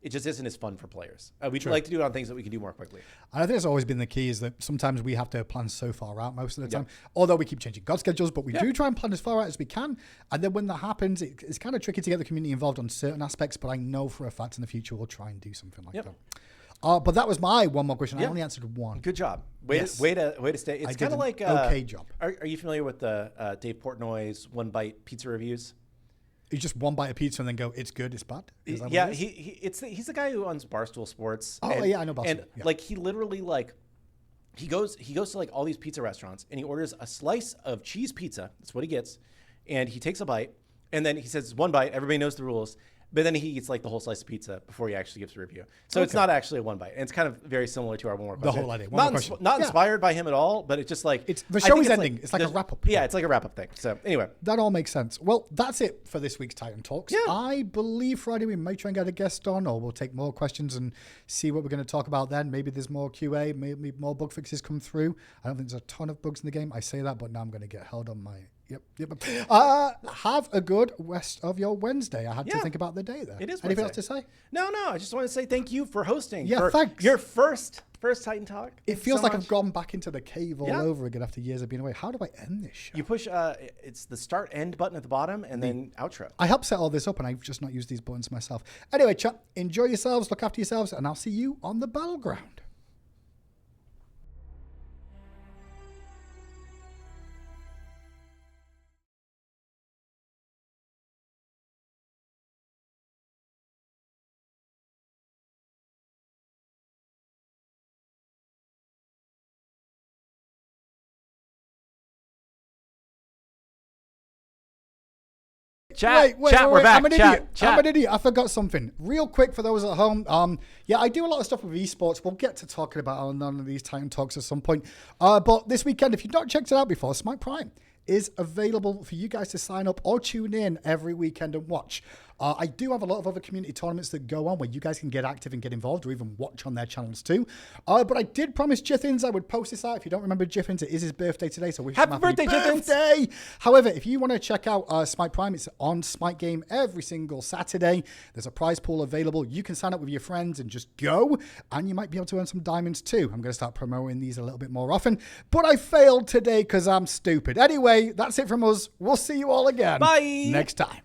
it just isn't as fun for players. We'd like to do it on things that we can do more quickly. And I think it's always been the key is that sometimes we have to plan so far out most of the time, although we keep changing God schedules, but we do try and plan as far out as we can. And then when that happens, it's kind of tricky to get the community involved on certain aspects, but I know for a fact in the future we'll try and do something like that. But that was my one more question. I only answered one. Good job. Way to stay. It's kind of like okay job. Are you familiar with the Dave Portnoy's One Bite pizza reviews? You just one bite of pizza and then go, it's good, it's bad? Yeah, he's the guy who owns Barstool Sports. Oh, yeah, I know Barstool. And like he literally like he goes to like all these pizza restaurants and he orders a slice of cheese pizza. That's what he gets. And he takes a bite and then he says one bite, everybody knows the rules. But then he eats like the whole slice of pizza before he actually gives a review. So it's not actually a one bite. And it's kind of very similar to our one more question. The whole idea. Not inspired by him at all, but it's just like... The show is ending. It's like a wrap-up. Yeah, it's like a wrap-up thing. So anyway. That all makes sense. Well, that's it for this week's Titan Talks. Yeah. I believe Friday we may try and get a guest on, or we'll take more questions and see what we're going to talk about then. Maybe there's more QA, maybe more bug fixes come through. I don't think there's a ton of bugs in the game. I say that, but now I'm going to get held on my... Yep. Have a good rest of your Wednesday. I had to think about the day there. It is Anything Wednesday. else to say? No. I just want to say thank you for hosting. Yeah, thanks. Your first Titan Talk. It feels like I've gone back into the cave all over again after years of being away. How do I end this show? You push, it's the start end button at the bottom and then outro. I helped set all this up and I've just not used these buttons myself. Anyway, chat, enjoy yourselves, look after yourselves, and I'll see you on the battleground. Chat, we're back. I'm an idiot. I'm an idiot. I forgot something. Real quick for those at home. I do a lot of stuff with esports. We'll get to talking about on none of these Titan Talks at some point. But this weekend, if you've not checked it out before, SMITE Prime is available for you guys to sign up or tune in every weekend and watch. I do have a lot of other community tournaments that go on where you guys can get active and get involved or even watch on their channels too. But I did promise Jithins I would post this out. If you don't remember Jithins, it is his birthday today, so wish him happy birthday, Jithins! However, if you want to check out SMITE Prime, it's on SMITE Game every single Saturday. There's a prize pool available. You can sign up with your friends and just go, and you might be able to earn some diamonds too. I'm going to start promoting these a little bit more often, but I failed today because I'm stupid. Anyway, that's it from us. We'll see you all again Bye. next time.